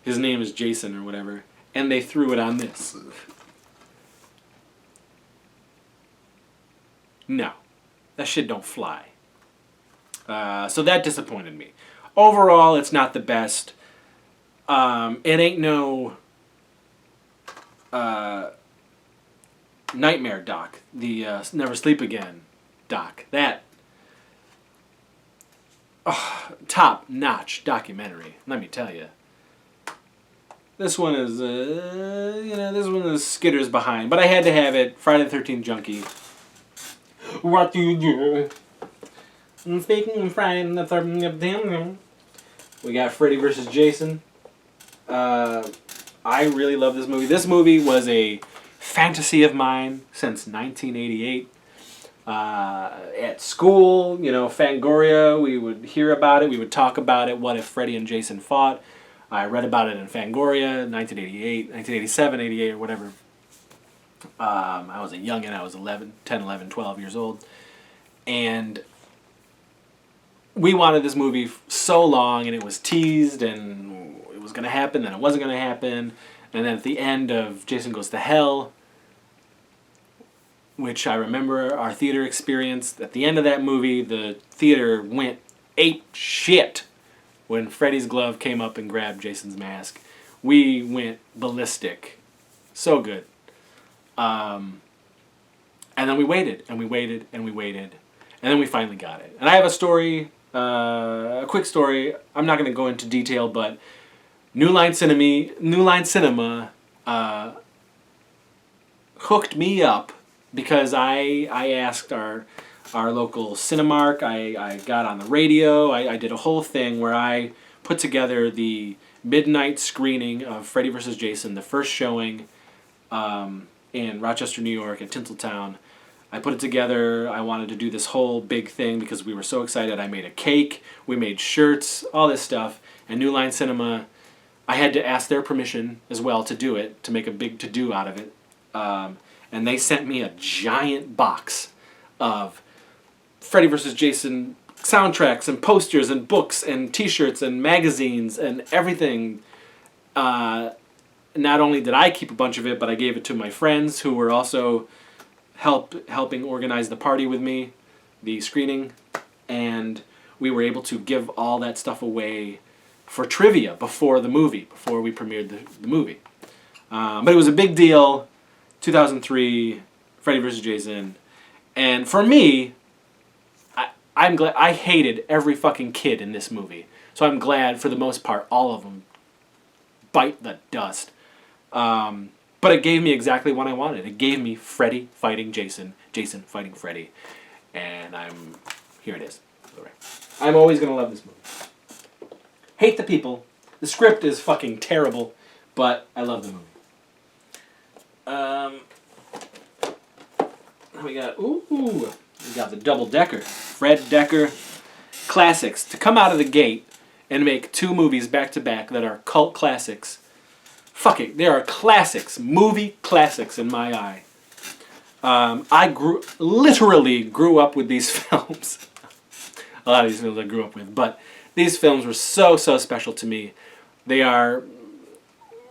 His name is Jason or whatever. And they threw it on this. No. That shit don't fly. So that disappointed me. Overall, it's not the best. It ain't no Nightmare doc. The Never Sleep Again doc. That top-notch documentary, let me tell you. This one is, this one is skitters behind. But I had to have it. Friday the 13th junkie. What do you do? I'm speaking of Friday the 13th. We got Freddy versus Jason. I really love this movie. This movie was a fantasy of mine since 1988. At school, Fangoria, we would hear about it. We would talk about it. What if Freddy and Jason fought? I read about it in Fangoria, 1988, 1987, 88, or whatever. I was a youngin'. I was 10, 11, 12 years old. And we wanted this movie so long, and it was teased, and it was going to happen, then it wasn't going to happen. And then at the end of Jason Goes to Hell, which I remember our theater experience, at the end of that movie, the theater went ape shit when Freddy's glove came up and grabbed Jason's mask. We went ballistic. So good. And then we waited, and we waited, and we waited. And then we finally got it. And I have a story, a quick story. I'm not going to go into detail, but New Line Cinema hooked me up because I asked our local Cinemark. I got on the radio. I did a whole thing where I put together the midnight screening of Freddy vs. Jason, the first showing in Rochester, New York at Tinseltown. I put it together. I wanted to do this whole big thing because we were so excited. I made a cake. We made shirts, all this stuff. And New Line Cinema, I had to ask their permission as well to do it, to make a big to-do out of it. And they sent me a giant box of Freddy vs. Jason soundtracks and posters and books and t-shirts and magazines and everything. Not only did I keep a bunch of it, but I gave it to my friends who were also helping organize the party with me, the screening, and we were able to give all that stuff away for trivia before we premiered the movie. But it was a big deal. 2003, Freddy vs. Jason. And for me, I'm glad. I hated every fucking kid in this movie. So I'm glad, for the most part, all of them bite the dust. But it gave me exactly what I wanted. It gave me Freddy fighting Jason, Jason fighting Freddy. And here it is. All right. I'm always going to love this movie. Hate the people. The script is fucking terrible, but I love the movie. We got the double Dekker. Fred Dekker classics. To come out of the gate and make two movies back to back that are cult classics. Fuck it, they are classics. Movie classics in my eye. I literally grew up with these films. A lot of these films I grew up with, but these films were so special to me. They are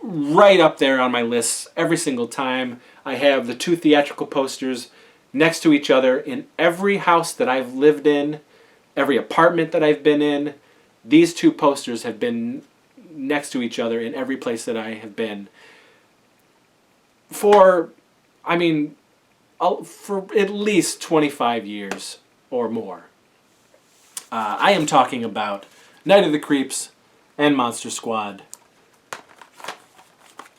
right up there on my list every single time. I have the two theatrical posters next to each other in every house that I've lived in, every apartment that I've been in. These two posters have been next to each other in every place that I have been for at least 25 years or more. I am talking about Night of the Creeps and Monster Squad.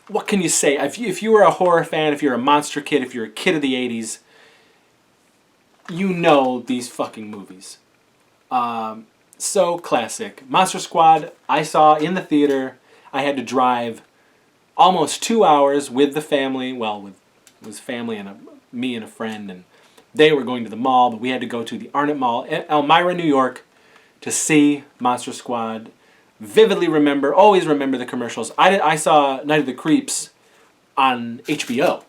What can you say? If you were a horror fan, if you're a monster kid, if you're a kid of the 80s, you know these fucking movies. So classic. Monster Squad, I saw in the theater. I had to drive almost 2 hours with the family. Well, it was family and me and a friend. And They were going to the mall, but we had to go to the Arnott Mall in Elmira, New York, to see Monster Squad. Vividly remember, always remember the commercials. I saw Night of the Creeps on HBO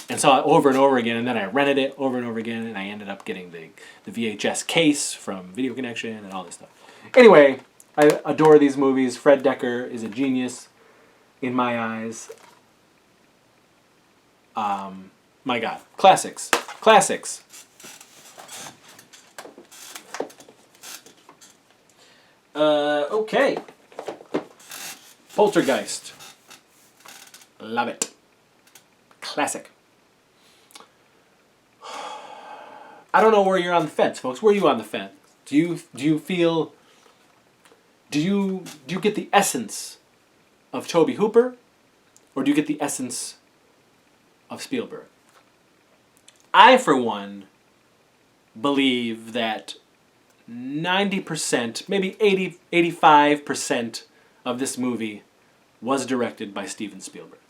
and saw it over and over again, and then I rented it over and over again, and I ended up getting the VHS case from Video Connection and all this stuff. Anyway, I adore these movies. Fred Dekker is a genius in my eyes. My God. Classics. Classics. Okay. Poltergeist. Love it. Classic. I don't know where you're on the fence, folks. Where are you on the fence? Do you feel... Do you get the essence of Tobe Hooper, or do you get the essence of Spielberg? I, for one, believe that 90%, maybe 85% of this movie was directed by Steven Spielberg.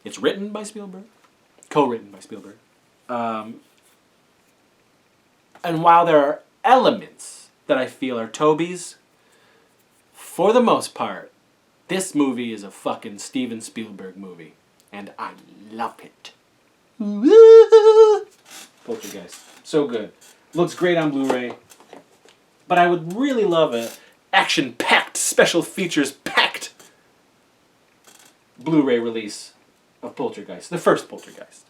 It's written by Spielberg, co-written by Spielberg. And while there are elements that I feel are Toby's, for the most part, this movie is a fucking Steven Spielberg movie. And I love it. Poltergeist. So good. Looks great on Blu-ray. But I would really love a action-packed, special features-packed Blu-ray release of Poltergeist. The first Poltergeist.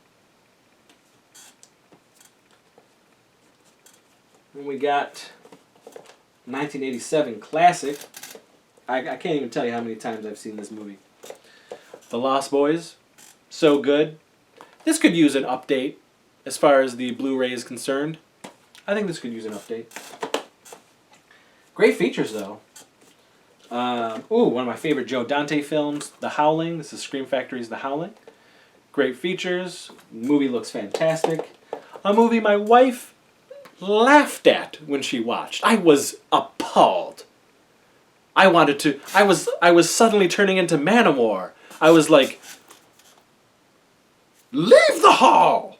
And we got 1987 classic. I can't even tell you how many times I've seen this movie. The Lost Boys. So good. This could use an update as far as the Blu-ray is concerned. I think this could use an update. Great features, though. One of my favorite Joe Dante films, The Howling. This is Scream Factory's The Howling. Great features. Movie looks fantastic. A movie my wife laughed at when she watched. I was appalled. I was suddenly turning into Manowar. I was like, leave the hall!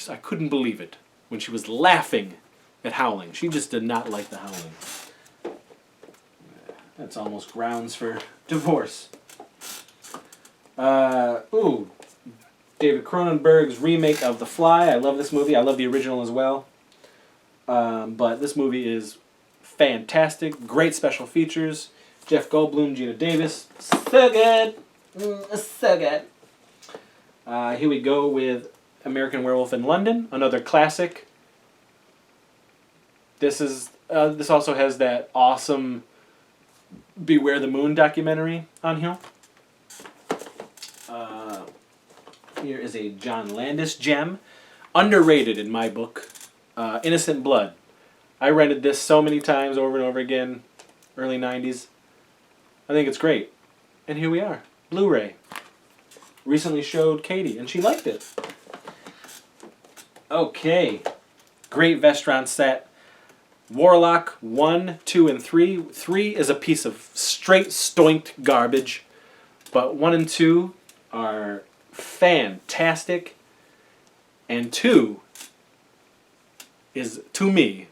I couldn't believe it when she was laughing at Howling. She just did not like The Howling. That's almost grounds for divorce. David Cronenberg's remake of The Fly. I love this movie. I love the original as well. But this movie is fantastic. Great special features. Jeff Goldblum, Gina Davis. So good. So good. Here we go with American Werewolf in London. Another classic. This also has that awesome Beware the Moon documentary on here. Here is a John Landis gem. Underrated in my book. Innocent Blood. I rented this so many times over and over again. Early 90s. I think it's great. And here we are. Blu-ray. Recently showed Katie, and she liked it. Okay. Great Vestron set. Warlock 1, 2, and 3. 3 is a piece of straight stoinked garbage. But 1 and 2 are fantastic. And 2 is, to me,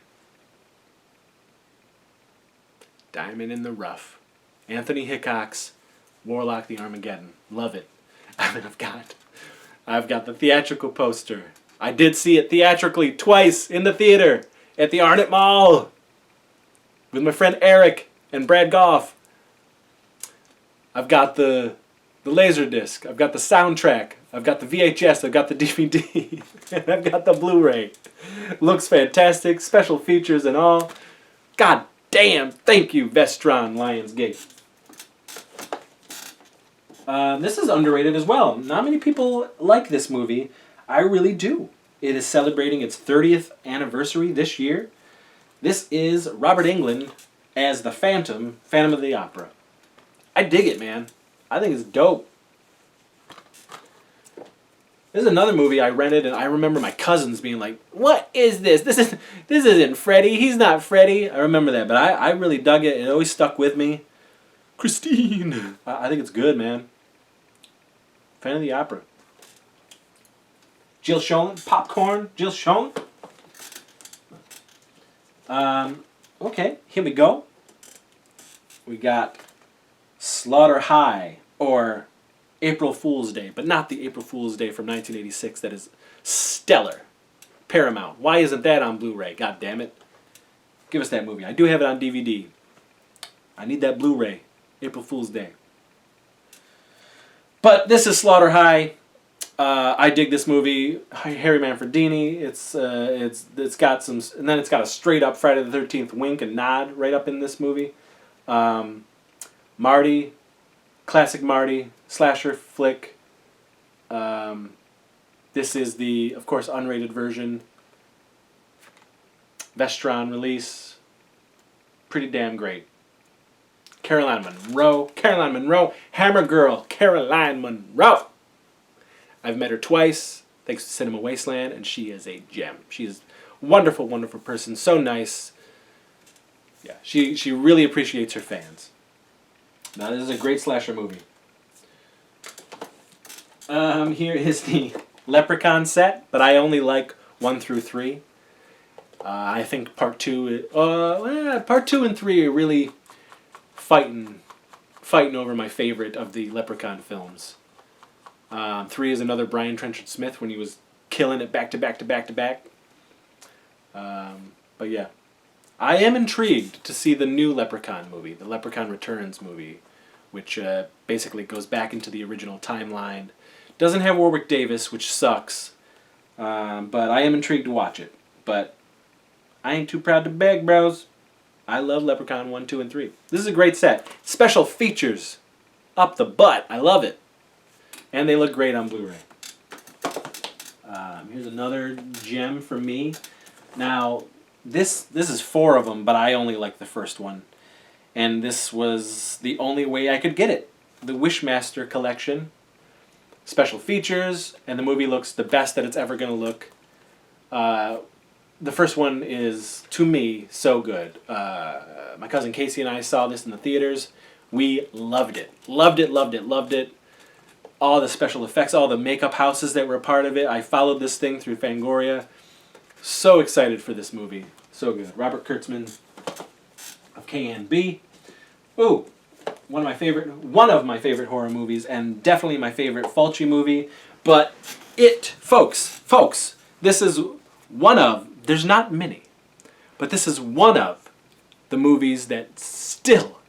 diamond in the rough. Anthony Hickok's Warlock the Armageddon. Love it. I mean, I've got the theatrical poster. I did see it theatrically twice in the theater at the Arnott Mall with my friend Eric and Brad Goff. I've got the laser disc. I've got the soundtrack. I've got the VHS. I've got the DVD. And I've got the Blu-ray. Looks fantastic. Special features and all. God damn. Thank you, Vestron Lionsgate. This is underrated as well. Not many people like this movie. I really do. It is celebrating its 30th anniversary this year. This is Robert Englund as the Phantom of the Opera. I dig it, man. I think it's dope. This is another movie I rented, and I remember my cousins being like, "What is this? This isn't Freddy. He's not Freddy." I remember that, but I really dug it. It always stuck with me. Christine. I think it's good, man. Fan of the Opera. Jill Schoen, popcorn, Jill Schoen. Okay, here we go. We got Slaughter High, or April Fool's Day, but not the April Fool's Day from 1986 that is stellar. Paramount. Why isn't that on Blu-ray? God damn it. Give us that movie. I do have it on DVD. I need that Blu-ray. April Fool's Day. But this is Slaughter High. I dig this movie. Harry Manfredini. It's got some, and then it's got a straight up Friday the 13th wink and nod right up in this movie. Marty, classic Marty, slasher flick. This is the, of course, unrated version. Vestron release. Pretty damn great. Caroline Munro, Hammer Girl, Caroline Munro. I've met her twice, thanks to Cinema Wasteland, and she is a gem. She's a wonderful, wonderful person, so nice. Yeah, she really appreciates her fans. Now, this is a great slasher movie. Here is the Leprechaun set, but I only like 1 through 3. I think part 2 and 3 are really fighting over my favorite of the Leprechaun films. 3 is another Brian Trenchard Smith when he was killing it back to back to back to back. But yeah, I am intrigued to see the new Leprechaun movie, the Leprechaun Returns movie, which basically goes back into the original timeline. Doesn't have Warwick Davis, which sucks, but I am intrigued to watch it. But I ain't too proud to beg, bros. I love Leprechaun 1, 2, and 3. This is a great set. Special features up the butt. I love it. And they look great on Blu-ray. Here's another gem for me. Now, this is 4 of them, but I only like the first one. And this was the only way I could get it. The Wishmaster collection. Special features, and the movie looks the best that it's ever going to look. The first one is, to me, so good. My cousin Casey and I saw this in the theaters. We loved it. Loved it, loved it, loved it. All the special effects, all the makeup houses that were a part of it. I followed this thing through Fangoria. So excited for this movie. So good. Robert Kurtzman of KNB. Ooh, one of my favorite horror movies, and definitely my favorite Fulci movie. But folks, this is one of, there's not many, but this is one of the movies that still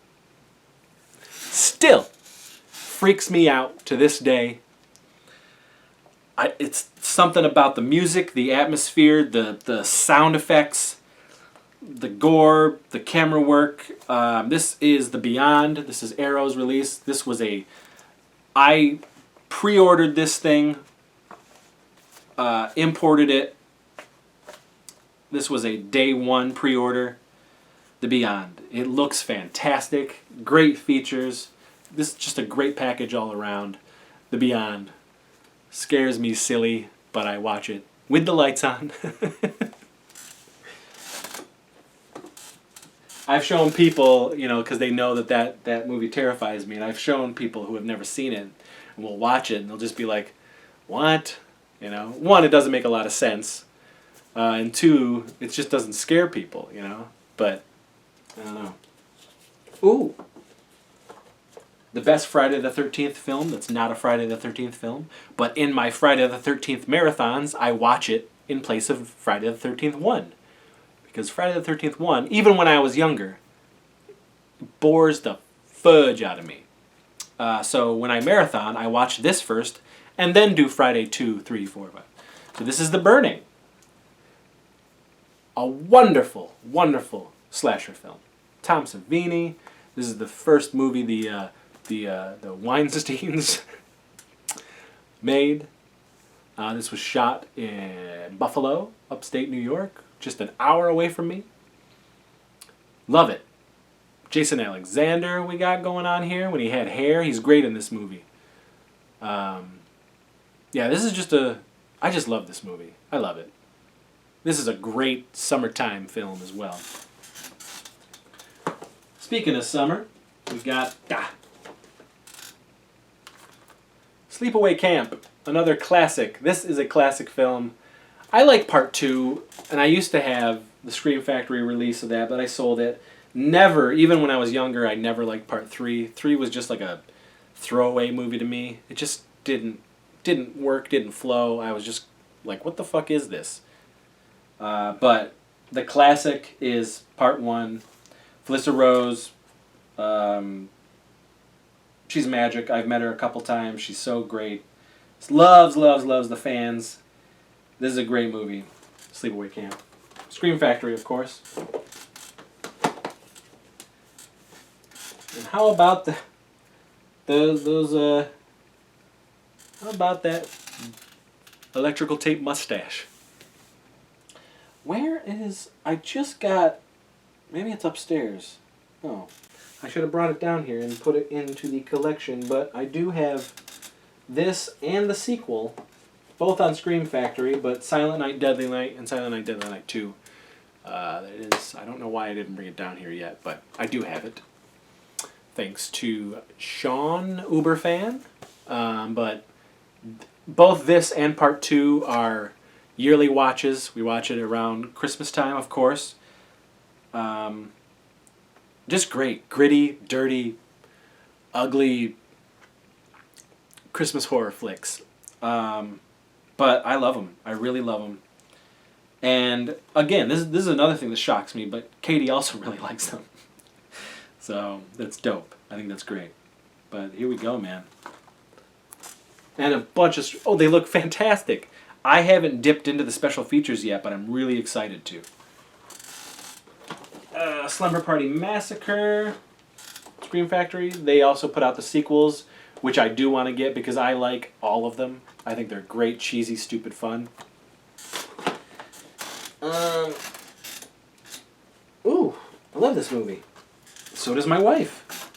freaks me out to this day. It's something about the music, the atmosphere, the sound effects, the gore, the camera work. This is The Beyond. This is Arrow's release. I pre-ordered this thing, imported it. This was a day 1 pre-order. The Beyond. It looks fantastic. Great features. This is just a great package all around. The Beyond. Scares me silly, but I watch it with the lights on. I've shown people, because they know that movie terrifies me, and I've shown people who have never seen it and will watch it, and they'll just be like, what? 1, it doesn't make a lot of sense. And 2, it just doesn't scare people, But, I don't know. Ooh. The best Friday the 13th film that's not a Friday the 13th film, but in my Friday the 13th marathons, I watch it in place of Friday the 13th 1. Because Friday the 13th 1, even when I was younger, bores the fudge out of me. So when I marathon, I watch this first, and then do Friday 2, 3, 4, 5. So this is The Burning. A wonderful, wonderful slasher film. Tom Savini. This is the first movie the Weinsteins made. This was shot in Buffalo, upstate New York, just an hour away from me. Love it. Jason Alexander we got going on here. When he had hair, he's great in this movie. Yeah, this is I just love this movie. I love it. This is a great summertime film as well. Speaking of summer, we got Sleepaway Camp. another classic. This is a classic film. I like part 2, and I used to have the Scream Factory release of that, but I sold it. Never, even when I was younger, I never liked part 3. 3 was just like a throwaway movie to me. It just didn't work, didn't flow. I was just like, what the fuck is this? But the classic is part 1. Felissa Rose, she's magic. I've met her a couple times. She's so great. Loves the fans. This is a great movie. Sleepaway Camp. Scream Factory, of course. And how about how about that electrical tape mustache? Where is... I just got... Maybe it's upstairs. Oh. I should have brought it down here and put it into the collection, but I do have this and the sequel, both on Scream Factory, but Silent Night, Deadly Night, and Silent Night, Deadly Night 2. I don't know why I didn't bring it down here yet, but I do have it. Thanks to Sean, Uberfan. But both this and part 2 are yearly watches. We watch it around Christmas time, of course. Just great. Gritty, dirty, ugly Christmas horror flicks. But I love them. I really love them. And again, this is another thing that shocks me, but Katie also really likes them. So that's dope. I think that's great. But here we go, man. And a bunch of... Oh, they look fantastic. I haven't dipped into the special features yet, but I'm really excited to. Slumber Party Massacre, Scream Factory. They also put out the sequels, which I do want to get because I like all of them. I think they're great, cheesy, stupid fun. Ooh, I love this movie. So does my wife.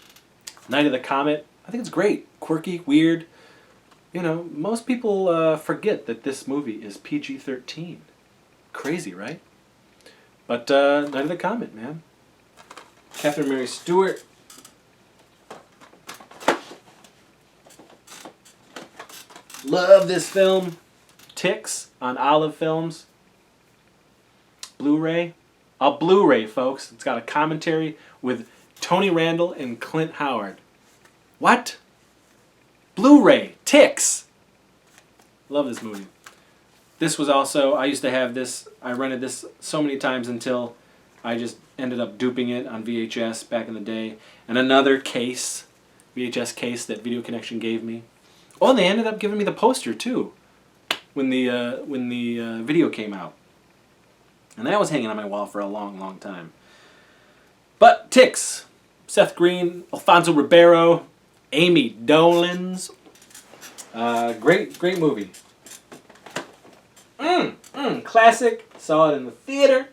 Night of the Comet. I think it's great. Quirky, weird. You know, most people forget that this movie is PG-13. Crazy, right? But Night of the Comet, man. Catherine Mary Stewart. Love this film. Ticks on Olive Films. Blu-ray. A Blu-ray, folks. It's got a commentary with Tony Randall and Clint Howard. What? Blu-ray. Ticks. Love this movie. This was also, I used to have this, I rented this so many times until I just ended up duping it on VHS back in the day. And another case, VHS case that Video Connection gave me. Oh, and they ended up giving me the poster too when the video came out. And that was hanging on my wall for a long, long time. But Ticks, Seth Green, Alfonso Ribeiro, Amy Dolenz. Great movie. Classic. Saw it in the theater.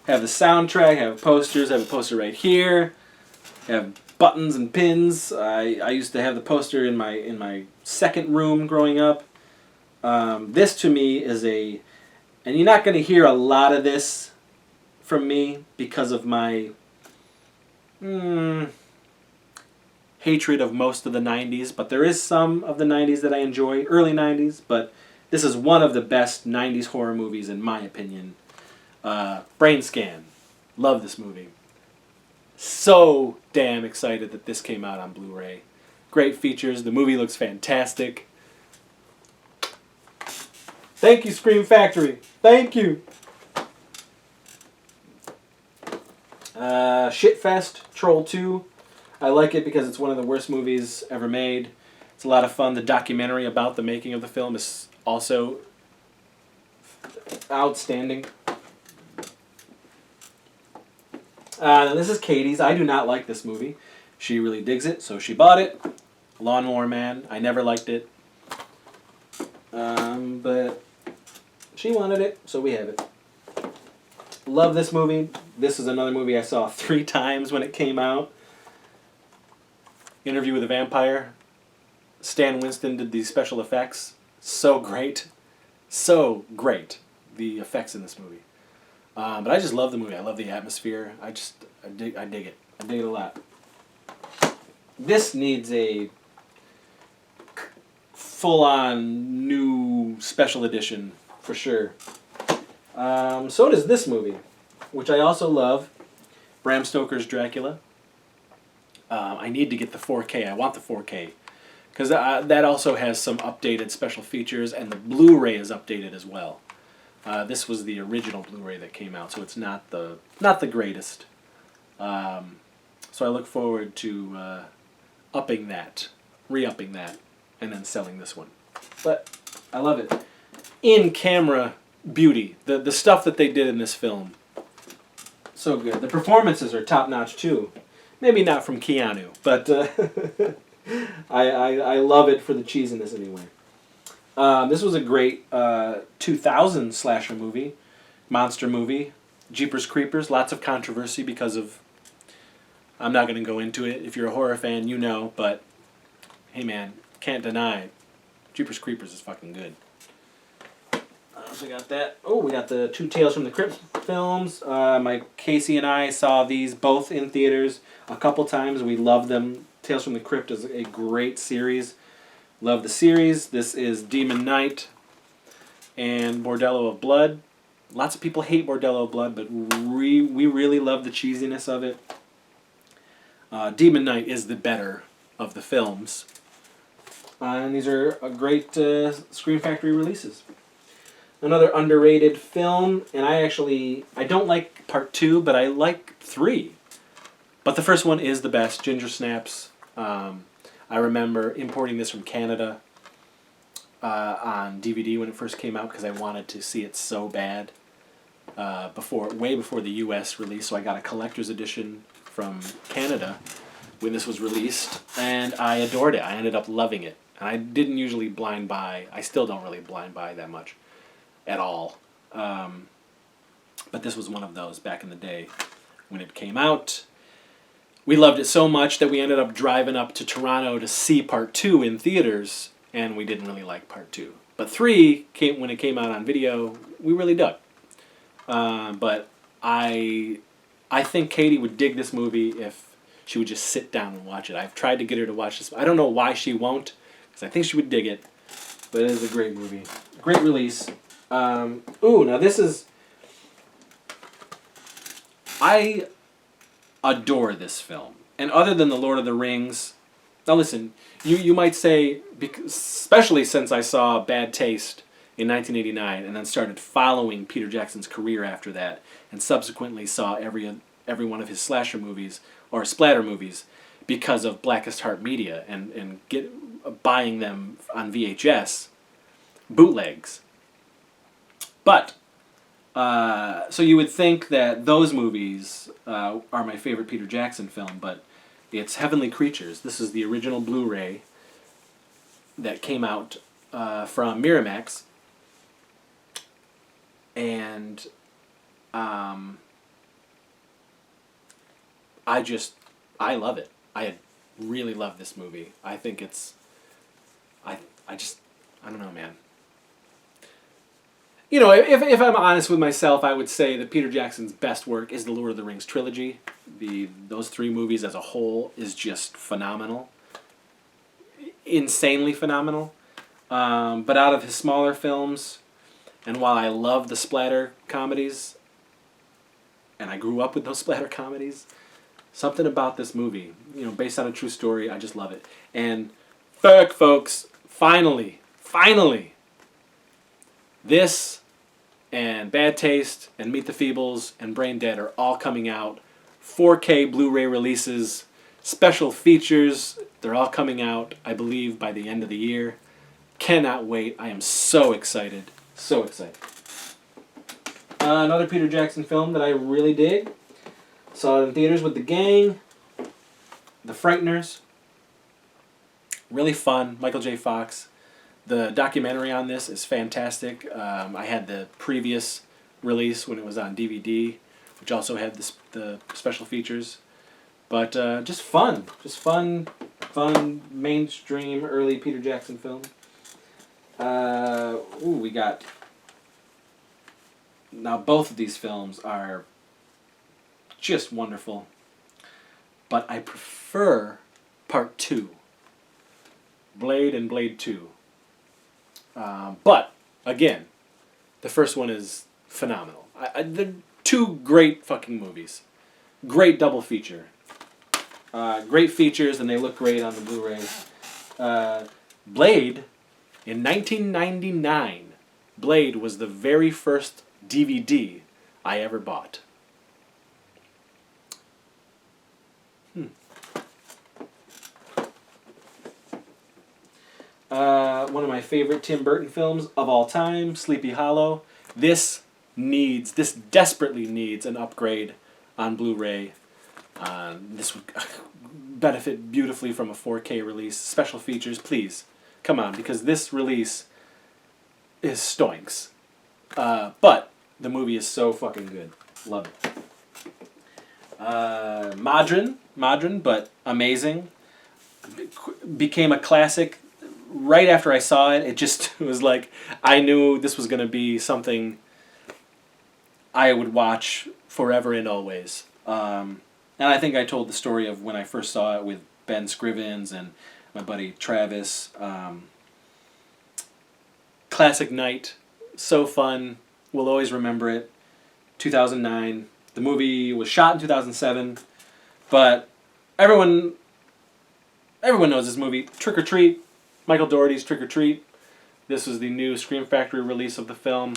Have the soundtrack, have posters, have a poster right here. Have buttons and pins. I used to have the poster in my second room growing up. This to me is a... And you're not going to hear a lot of this from me because of my hatred of most of the 90s. But there is some of the 90s that I enjoy, early 90s. But this is one of the best 90s horror movies in my opinion. Brain Scan. Love this movie. So damn excited that this came out on Blu-ray. Great features. The movie looks fantastic. Thank you, Scream Factory. Thank you. Shitfest, Troll 2. I like it because it's one of the worst movies ever made. It's a lot of fun. The documentary about the making of the film is also outstanding. This is Katie's. I do not like this movie. She really digs it, so she bought it. Lawnmower Man. I never liked it. But she wanted it, so we have it. Love this movie. This is another movie I saw 3 times when it came out. Interview with a Vampire. Stan Winston did the special effects. So great. So great. The effects in this movie. But I just love the movie. I love the atmosphere. I dig it. I dig it a lot. This needs a full-on new special edition for sure. So does this movie, which I also love, Bram Stoker's Dracula. I need to get the 4K. I want the 4K. Because that also has some updated special features, and the Blu-ray is updated as well. This was the original Blu-ray that came out, so it's not the greatest. So I look forward to upping that, re-upping that, and then selling this one. But I love it. In-camera beauty. The stuff that they did in this film. So good. The performances are top-notch too. Maybe not from Keanu, but I love it for the cheesiness anyway. This was a great 2000 slasher movie, monster movie. Jeepers Creepers, lots of controversy because of... I'm not going to go into it. If you're a horror fan, you know, but hey man, can't deny Jeepers Creepers is fucking good. So we got that. Oh, we got the two Tales from the Crypt films. Casey and I saw these both in theaters a couple times. We love them. Tales from the Crypt is a great series. Love the series. This is Demon Knight and Bordello of Blood. Lots of people hate Bordello of Blood, but we really love the cheesiness of it. Demon Knight is the better of the films. And these are a great Scream Factory releases. Another underrated film, and I don't like part 2, but I like 3. But the first one is the best, Ginger Snaps. I remember importing this from Canada on DVD when it first came out because I wanted to see it so bad way before the U.S. release. So I got a collector's edition from Canada when this was released, and I adored it. I ended up loving it. And I didn't usually blind buy. I still don't really blind buy that much at all. But this was one of those back in the day when it came out. We loved it so much that we ended up driving up to Toronto to see part 2 in theaters, and we didn't really like part 2. But 3, when it came out on video, we really dug. But I think Katie would dig this movie if she would just sit down and watch it. I've tried to get her to watch this. I don't know why she won't, because I think she would dig it. But it is a great movie. Great release. Now this is... I adore this film. And other than The Lord of the Rings... Now listen, you might say, especially since I saw Bad Taste in 1989 and then started following Peter Jackson's career after that and subsequently saw every one of his slasher movies or splatter movies because of Blackest Heart Media and buying them on VHS, bootlegs. But, so you would think that those movies are my favorite Peter Jackson film, but it's Heavenly Creatures. This is the original Blu-ray that came out from Miramax. And I love it. I really love this movie. I think it's... I don't know, man. You know, if I'm honest with myself, I would say that Peter Jackson's best work is the Lord of the Rings trilogy. Those 3 movies as a whole is just phenomenal. Insanely phenomenal. But out of his smaller films, and while I love the splatter comedies, and I grew up with those splatter comedies, something about this movie, you know, based on a true story, I just love it. And fuck, folks, finally, this and Bad Taste and Meet the Feebles and Brain Dead are all coming out. 4K Blu-ray releases, special features, they're all coming out, I believe, by the end of the year. Cannot wait. I am so excited. So excited. Another Peter Jackson film that I really dig. Saw it in theaters with the gang. The Frighteners. Really fun. Michael J. Fox. The documentary on this is fantastic. I had the previous release when it was on DVD, which also had the special features. But just fun. Just fun, mainstream, early Peter Jackson film. We got... Now, both of these films are just wonderful. But I prefer Part 2. Blade and Blade 2. But, again, the first one is phenomenal. They're two great fucking movies. Great double feature. Great features, and they look great on the Blu-ray. Blade, in 1999, Blade was the very first DVD I ever bought. One of my favorite Tim Burton films of all time, Sleepy Hollow. This desperately needs an upgrade on Blu-ray. This would benefit beautifully from a 4K release. Special features, please, come on, because this release is stoinks. But the movie is so fucking good. Love it. Modern, but amazing. Became a classic. Right after I saw it, it just was like, I knew this was going to be something I would watch forever and always. And I think I told the story of when I first saw it with Ben Scrivens and my buddy Travis. Classic night. So fun. We'll always remember it. 2009. The movie was shot in 2007. But everyone knows this movie. Trick or Treat. Michael Dougherty's Trick or Treat. This was the new Scream Factory release of the film.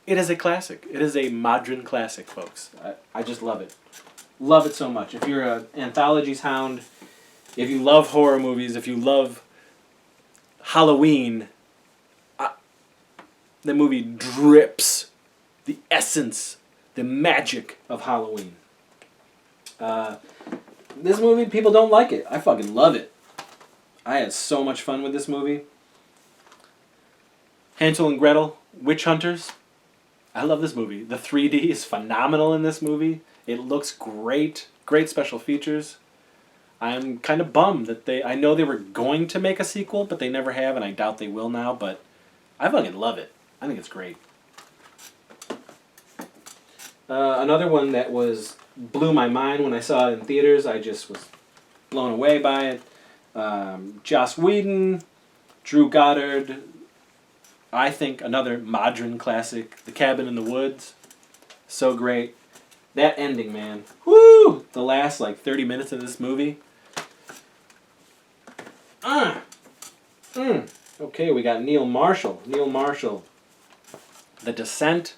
It is a classic. It is a modern classic, folks. I just love it. Love it so much. If you're an anthologies hound, if you love horror movies, if you love Halloween, the movie drips the essence, the magic of Halloween. This movie, people don't like it. I fucking love it. I had so much fun with this movie. Hansel and Gretel, Witch Hunters. I love this movie. The 3D is phenomenal in this movie. It looks great. Great special features. I'm kind of bummed that I know they were going to make a sequel, but they never have, and I doubt they will now, but I fucking love it. I think it's great. Another one that blew my mind when I saw it in theaters. I just was blown away by it. Joss Whedon, Drew Goddard. I think another modern classic, The Cabin in the Woods. So great. That ending, man. Woo! The last 30 minutes of this movie. Okay, we got Neil Marshall. The Descent.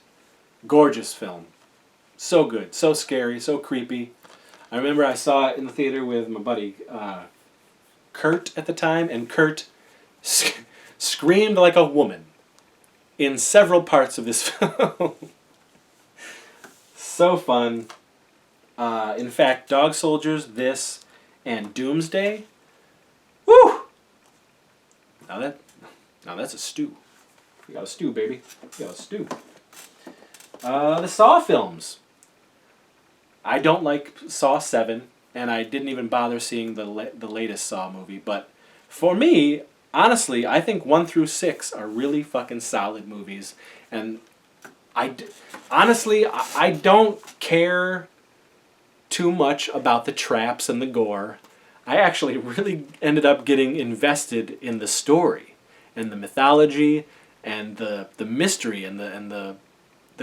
Gorgeous film. So good. So scary. So creepy. I remember I saw it in the theater with my buddy Kurt at the time, and Kurt screamed like a woman in several parts of this film. So fun. In fact, Dog Soldiers, this, and Doomsday. Woo! Now that's a stew. We got a stew, baby. We got a stew. The Saw films. I don't like Saw 7, and I didn't even bother seeing the latest Saw movie. But for me, honestly, I think 1 through 6 are really fucking solid movies. And honestly, I don't care too much about the traps and the gore. I actually really ended up getting invested in the story and the mythology and the mystery and the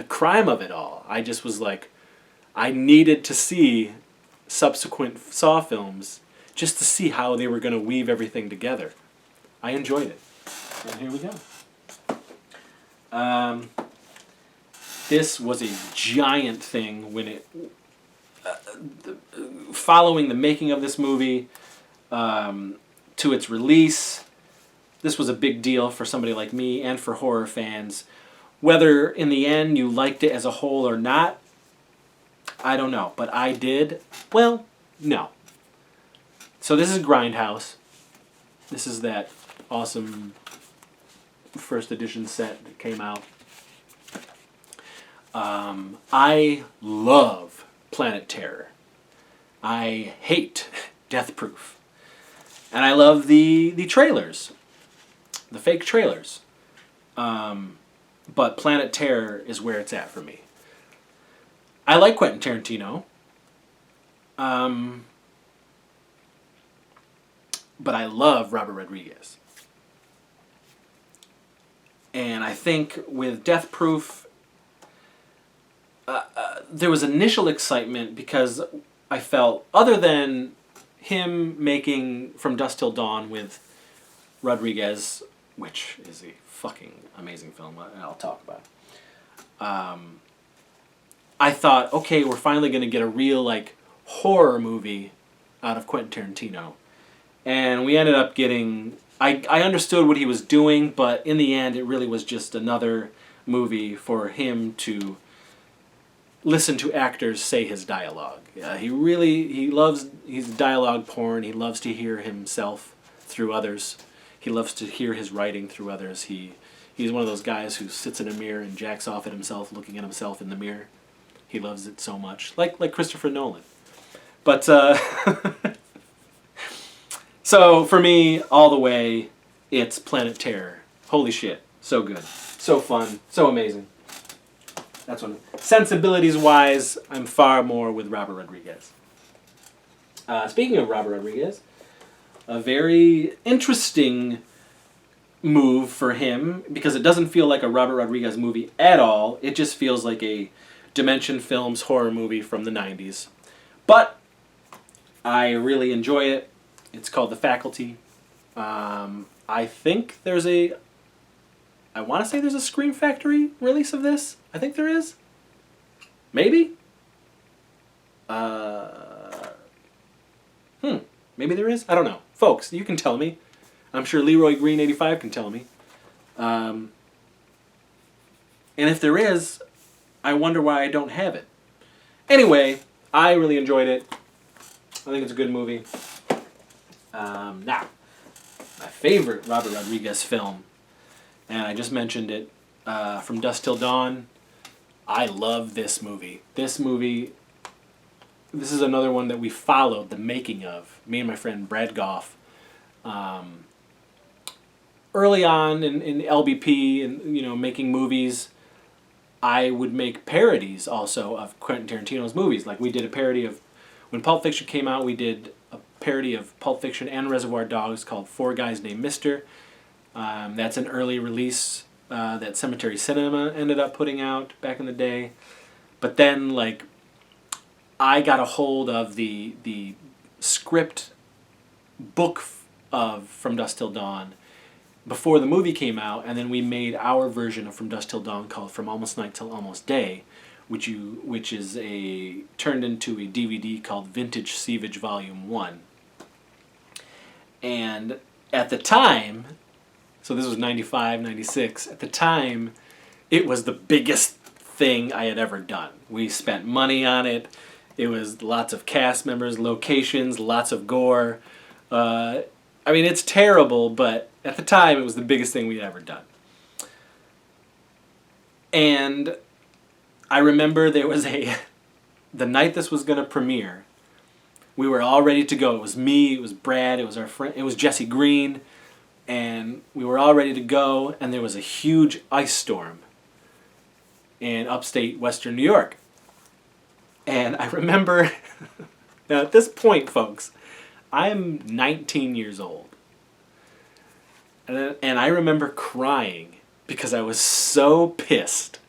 crime of it all. I just was like, I needed to see subsequent Saw films just to see how they were going to weave everything together. I enjoyed it. And here we go. This was a giant thing when it... following the making of this movie to its release, this was a big deal for somebody like me and for horror fans. Whether in the end you liked it as a whole or not, I don't know. But I did. Well, no. So this is Grindhouse. This is that awesome first edition set that came out. I love Planet Terror. I hate Death Proof. And I love the trailers. The fake trailers. But Planet Terror is where it's at for me. I like Quentin Tarantino. But I love Robert Rodriguez. And I think with Death Proof, there was initial excitement because I felt, other than him making From Dusk Till Dawn with Rodriguez, which is a fucking amazing film, I'll talk about it. I thought, okay, we're finally going to get a real like horror movie out of Quentin Tarantino. And we ended up getting... I understood what he was doing, but in the end, it really was just another movie for him to listen to actors say his dialogue. He's dialogue porn. He loves to hear himself through others. He loves to hear his writing through others. He's one of those guys who sits in a mirror and jacks off at himself, looking at himself in the mirror. He loves it so much, like Christopher Nolan. But so for me, all the way, it's Planet Terror. Holy shit, so good, so fun, so amazing. That's one. Sensibilities wise, I'm far more with Robert Rodriguez. Speaking of Robert Rodriguez, a very interesting move for him, because it doesn't feel like a Robert Rodriguez movie at all. It just feels like a Dimension Films horror movie from the 90s. But I really enjoy it. It's called The Faculty. I think there's I want to say there's a Scream Factory release of this. I think there is. Maybe? Maybe there is? I don't know. Folks, you can tell me. I'm sure Leroy Green 85 can tell me. And if there is, I wonder why I don't have it. Anyway, I really enjoyed it. I think it's a good movie. Now, my favorite Robert Rodriguez film, and I just mentioned it, From Dusk Till Dawn. I love this movie. This is another one that we followed the making of, me and my friend Brad Goff. Early on in LBP and making movies, I would make parodies also of Quentin Tarantino's movies. Like we did a parody of, when Pulp Fiction came out, we did a parody of Pulp Fiction and Reservoir Dogs called Four Guys Named Mister. That's an early release that Cemetery Cinema ended up putting out back in the day. But then, like, I got a hold of the script book of From Dusk Till Dawn before the movie came out, and then we made our version of From Dusk Till Dawn called From Almost Night Till Almost Day, which is turned into a DVD called Vintage Sievage Volume 1. And at the time, so this was 95, 96, at the time, it was the biggest thing I had ever done. We spent money on it. It was lots of cast members, locations, lots of gore. I mean, it's terrible, but at the time, it was the biggest thing we'd ever done. And I remember there was the night this was going to premiere, we were all ready to go. It was me, it was Brad, it was our friend, it was Jesse Green, and we were all ready to go, and there was a huge ice storm in upstate Western New York. And I remember, now at this point, folks, I'm 19 years old. And I remember crying because I was so pissed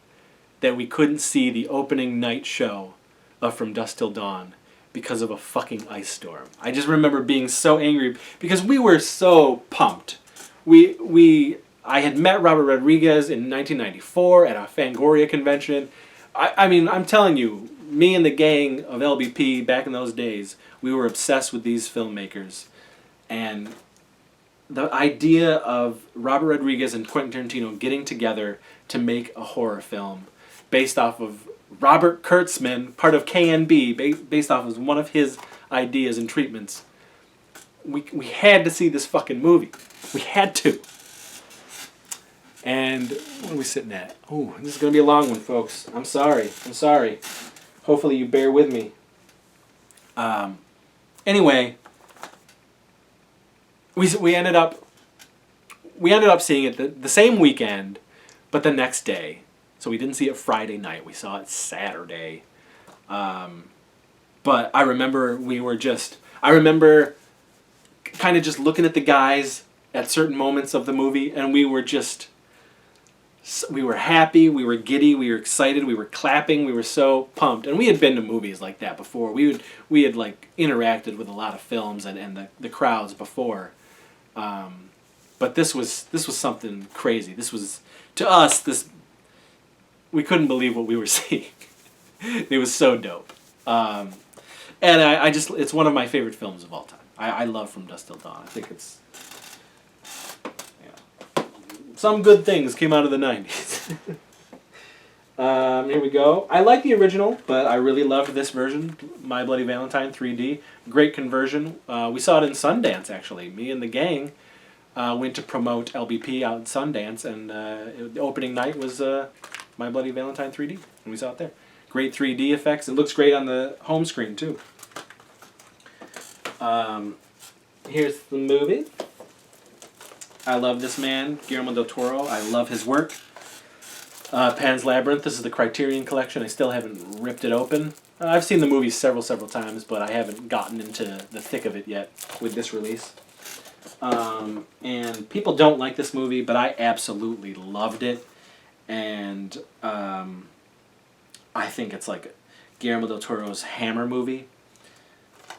that we couldn't see the opening night show of From Dusk Till Dawn because of a fucking ice storm. I just remember being so angry because we were so pumped. I had met Robert Rodriguez in 1994 at a Fangoria convention. I mean, I'm telling you, me and the gang of LBP back in those days, we were obsessed with these filmmakers. And the idea of Robert Rodriguez and Quentin Tarantino getting together to make a horror film based off of Robert Kurtzman, part of KNB, based off of one of his ideas and treatments. We had to see this fucking movie. We had to. And what are we sitting at? Oh, this is going to be a long one, folks. I'm sorry. Hopefully you bear with me. Anyway, we ended up seeing it the same weekend, but the next day. So we didn't see it Friday night. We saw it Saturday. But I remember kind of just looking at the guys at certain moments of the movie, and we were just we were happy, we were giddy, we were excited, we were clapping, we were so pumped. And we had been to movies like that before. We had like interacted with a lot of films and the crowds before. But this was something crazy. This was, to us, we couldn't believe what we were seeing. It was so dope. And it's one of my favorite films of all time. I love From Dusk Till Dawn. I think it's, some good things came out of the 90s. Here we go. I like the original, but I really loved this version, My Bloody Valentine 3D. Great conversion. We saw it in Sundance, actually. Me and the gang went to promote LBP out in Sundance, and the opening night was My Bloody Valentine 3D, and we saw it there. Great 3D effects. It looks great on the home screen, too. Here's the movie. I love this man, Guillermo del Toro. I love his work. Pan's Labyrinth. This is the Criterion Collection. I still haven't ripped it open. I've seen the movie several times, but I haven't gotten into the thick of it yet with this release. And people don't like this movie, but I absolutely loved it. And I think it's like Guillermo del Toro's Hammer movie.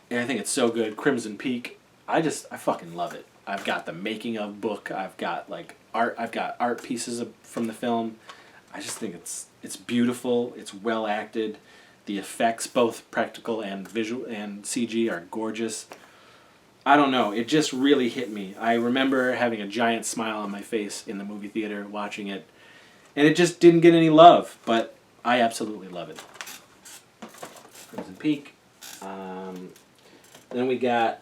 And I think it's so good. Crimson Peak. I fucking love it. I've got the making of book. I've got like art. I've got art pieces from the film. I just think it's beautiful. It's well acted. The effects, both practical and visual and CG, are gorgeous. I don't know. It just really hit me. I remember having a giant smile on my face in the movie theater watching it, and it just didn't get any love. But I absolutely love it. Crimson Peak. Then we got.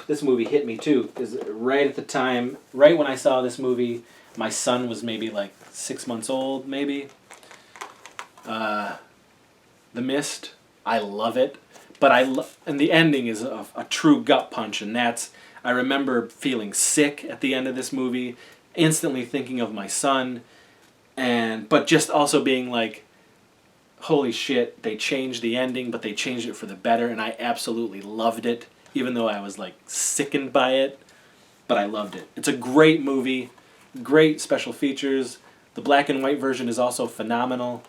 This movie hit me too, because right at the time, right when I saw this movie, my son was maybe like 6 months old, maybe. The Mist, I love it, but and the ending is a true gut punch, and I remember feeling sick at the end of this movie, instantly thinking of my son, but just also being like, holy shit, they changed the ending, but they changed it for the better, and I absolutely loved it. Even though I was like sickened by it, but I loved it. It's a great movie, great special features. The black and white version is also phenomenal.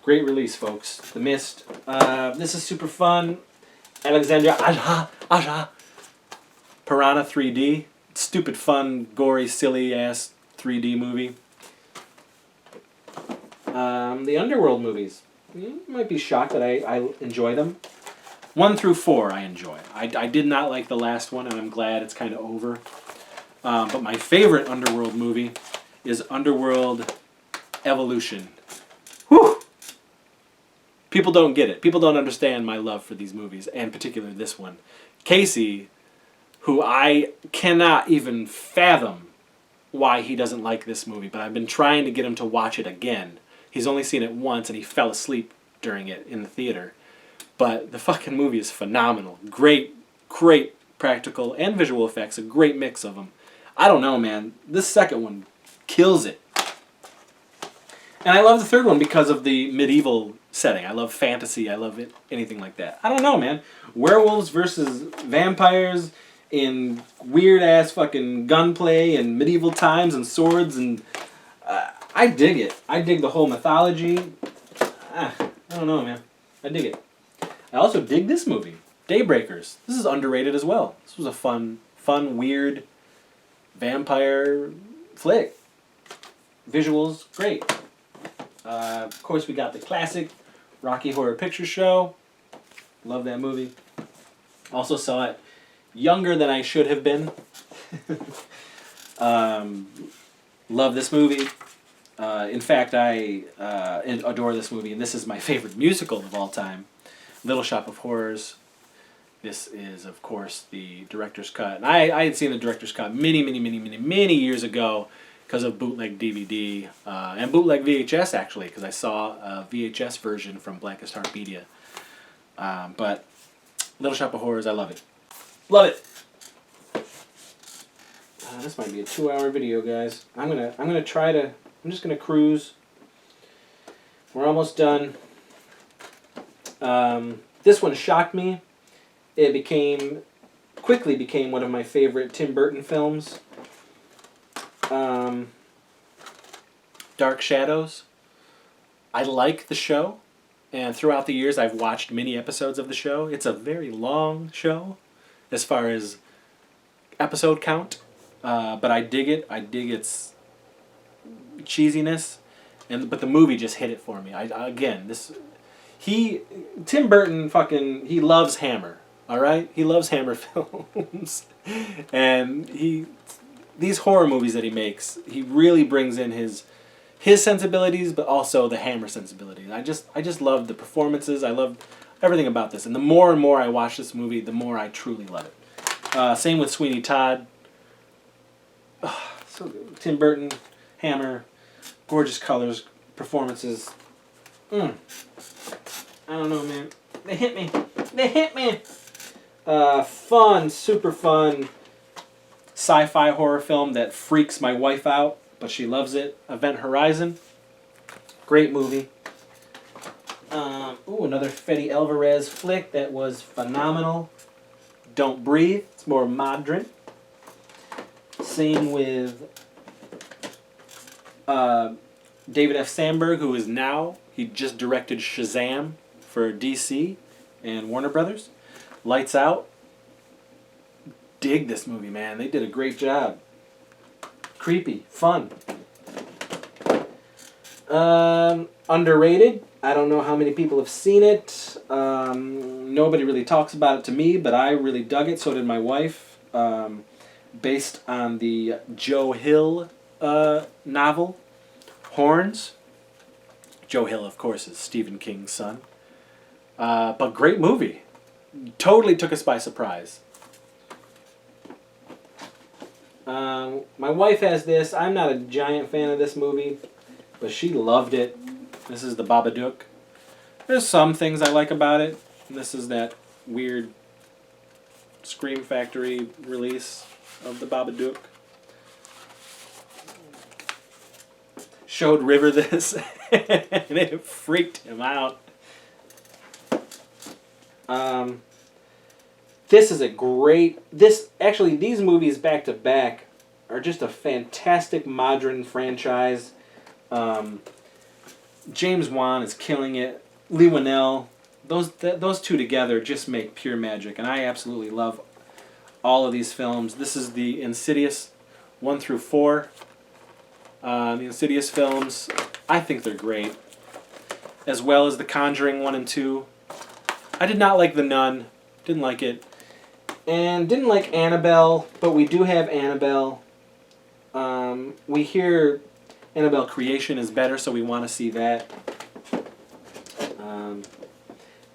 Great release, folks. The Mist. This is super fun. Alexandra Aja. Piranha 3D. Stupid fun, gory, silly ass 3D movie. The Underworld movies. You might be shocked that I enjoy them. 1 through 4 I enjoy. I did not like the last one, and I'm glad it's kind of over. But my favorite Underworld movie is Underworld Evolution. Whew! People don't get it. People don't understand my love for these movies, and particularly this one. Casey, who I cannot even fathom why he doesn't like this movie, but I've been trying to get him to watch it again. He's only seen it once, and he fell asleep during it in the theater. But the fucking movie is phenomenal. Great practical and visual effects. A great mix of them. I don't know, man. This second one kills it. And I love the third one because of the medieval setting. I love fantasy. I love anything like that. I don't know, man. Werewolves versus vampires in weird-ass fucking gunplay and medieval times and swords. And I dig it. I dig the whole mythology. I don't know, man. I dig it. I also dig this movie, Daybreakers. This is underrated as well. This was a fun, weird vampire flick. Visuals, great. Of course, we got the classic Rocky Horror Picture Show. Love that movie. Also saw it younger than I should have been. Love this movie. In fact, I adore this movie, and this is my favorite musical of all time. Little Shop of Horrors. This is, of course, the director's cut. And I had seen the director's cut many years ago because of bootleg DVD and bootleg VHS, actually, because I saw a VHS version from Blackest Heart Media. But Little Shop of Horrors, I love it. Love it! This might be a 2-hour video, guys. I'm just gonna cruise. We're almost done. This one shocked me. It quickly became one of my favorite Tim Burton films. Dark Shadows. I like the show, and throughout the years I've watched many episodes of the show. It's a very long show as far as episode count, but I dig it. I dig its cheesiness, but the movie just hit it for me. Tim Burton he loves Hammer. All right, he loves Hammer films, and these horror movies that he makes, he really brings in his sensibilities, but also the Hammer sensibilities. I just love the performances. I love everything about this, and the more and more I watch this movie, the more I truly love it. Same with Sweeney Todd. So good. Tim Burton, Hammer, gorgeous colors, performances. I don't know, man. They hit me. They hit me. Fun, super fun sci-fi horror film that freaks my wife out, but she loves it. Event Horizon. Great movie. Another Freddy Alvarez flick that was phenomenal. Don't Breathe. It's more modern. Same with David F. Sandberg, who is he just directed Shazam for DC and Warner Brothers. Lights Out. Dig this movie, man. They did a great job. Creepy. Fun. Underrated. I don't know how many people have seen it. Nobody really talks about it to me, but I really dug it. So did my wife. Based on the Joe Hill novel, Horns. Joe Hill, of course, is Stephen King's son. But great movie. Totally took us by surprise. My wife has this. I'm not a giant fan of this movie, but she loved it. This is The Babadook. There's some things I like about it. This is that weird Scream Factory release of The Babadook. Showed River this, and it freaked him out. This is a great... these movies back to back are just a fantastic modern franchise. James Wan is killing it. Lee Winnell. Those two together just make pure magic, and I absolutely love all of these films. This is the Insidious 1 through 4. The Insidious films, I think they're great. As well as The Conjuring 1 and 2. I did not like The Nun. Didn't like it. And didn't like Annabelle, but we do have Annabelle. We hear Annabelle Creation is better, so we want to see that.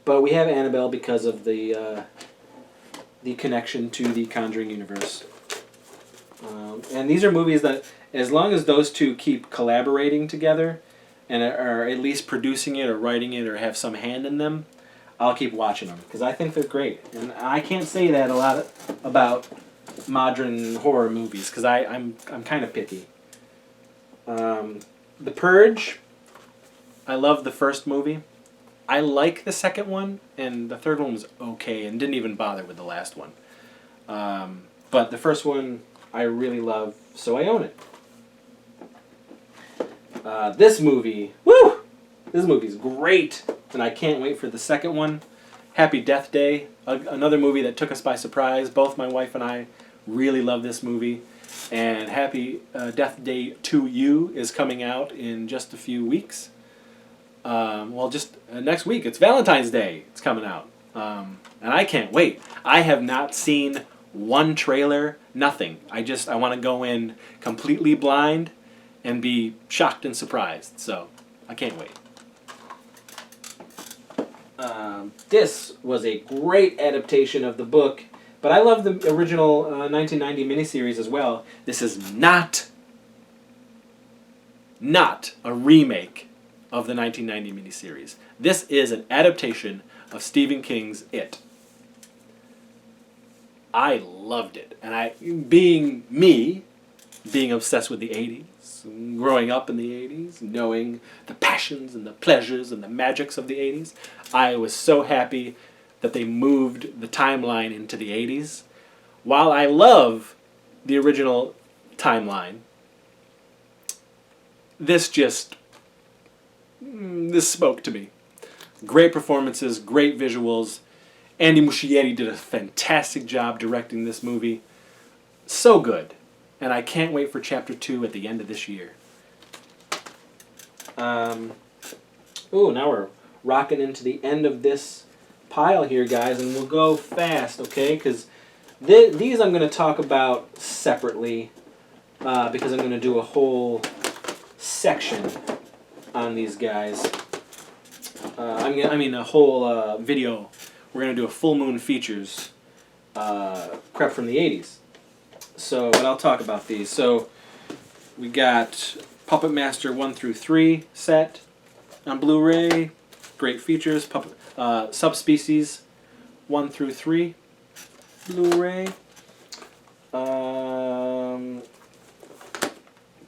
But we have Annabelle because of the connection to the Conjuring universe. And these are movies that, as long as those two keep collaborating together, and are at least producing it or writing it or have some hand in them, I'll keep watching them because I think they're great. And I can't say that a lot about modern horror movies because I'm kind of picky. The Purge. I love the first movie. I like the second one, and the third one was okay and didn't even bother with the last one. But the first one I really love, so I own it. This movie, woo! This movie's great, and I can't wait for the second one. Happy Death Day, another movie that took us by surprise. Both my wife and I really love this movie. And Happy Death Day to You is coming out in just a few weeks. Just next week. It's Valentine's Day. It's coming out. And I can't wait. I have not seen one trailer, nothing. I want to go in completely blind and be shocked and surprised. So, I can't wait. This was a great adaptation of the book, but I love the original 1990 miniseries as well. This is not a remake of the 1990 miniseries. This is an adaptation of Stephen King's It. I loved it, and being obsessed with the 80s, growing up in the 80s, knowing the passions and the pleasures and the magics of the 80s, I was so happy that they moved the timeline into the 80s. While I love the original timeline, this spoke to me. Great performances, great visuals. Andy Muschietti did a fantastic job directing this movie. So good. And I can't wait for Chapter 2 at the end of this year. Ooh, now we're rocking into the end of this pile here, guys, and we'll go fast, okay? Because these I'm going to talk about separately because I'm going to do a whole section on these guys. I mean a whole video. We're going to do a full moon features prep from the 80s. So, but I'll talk about these. So, we got Puppet Master 1 through 3 set on Blu-ray. Great features. Subspecies 1 through 3 Blu-ray.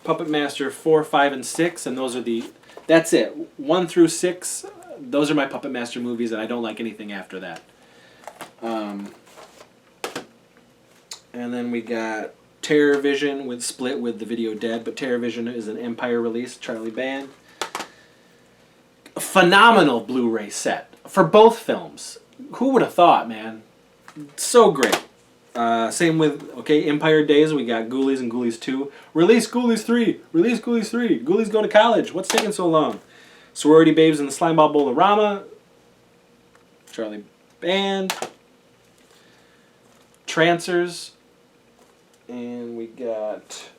Puppet Master 4, 5, and 6, and those are that's it. 1 through 6, those are my Puppet Master movies, and I don't like anything after that. And then we got Terror Vision split with the video Dead, but Terror Vision is an Empire release, Charlie Band. A phenomenal Blu-ray set for both films. Who would have thought, man? So great. Same with, Empire Days, we got Ghoulies and Ghoulies 2. Release Ghoulies 3! Release Ghoulies 3! Ghoulies go to college! What's taking so long? Sorority Babes and the Slimeball Bowl-orama. Charlie Band. Trancers. And we got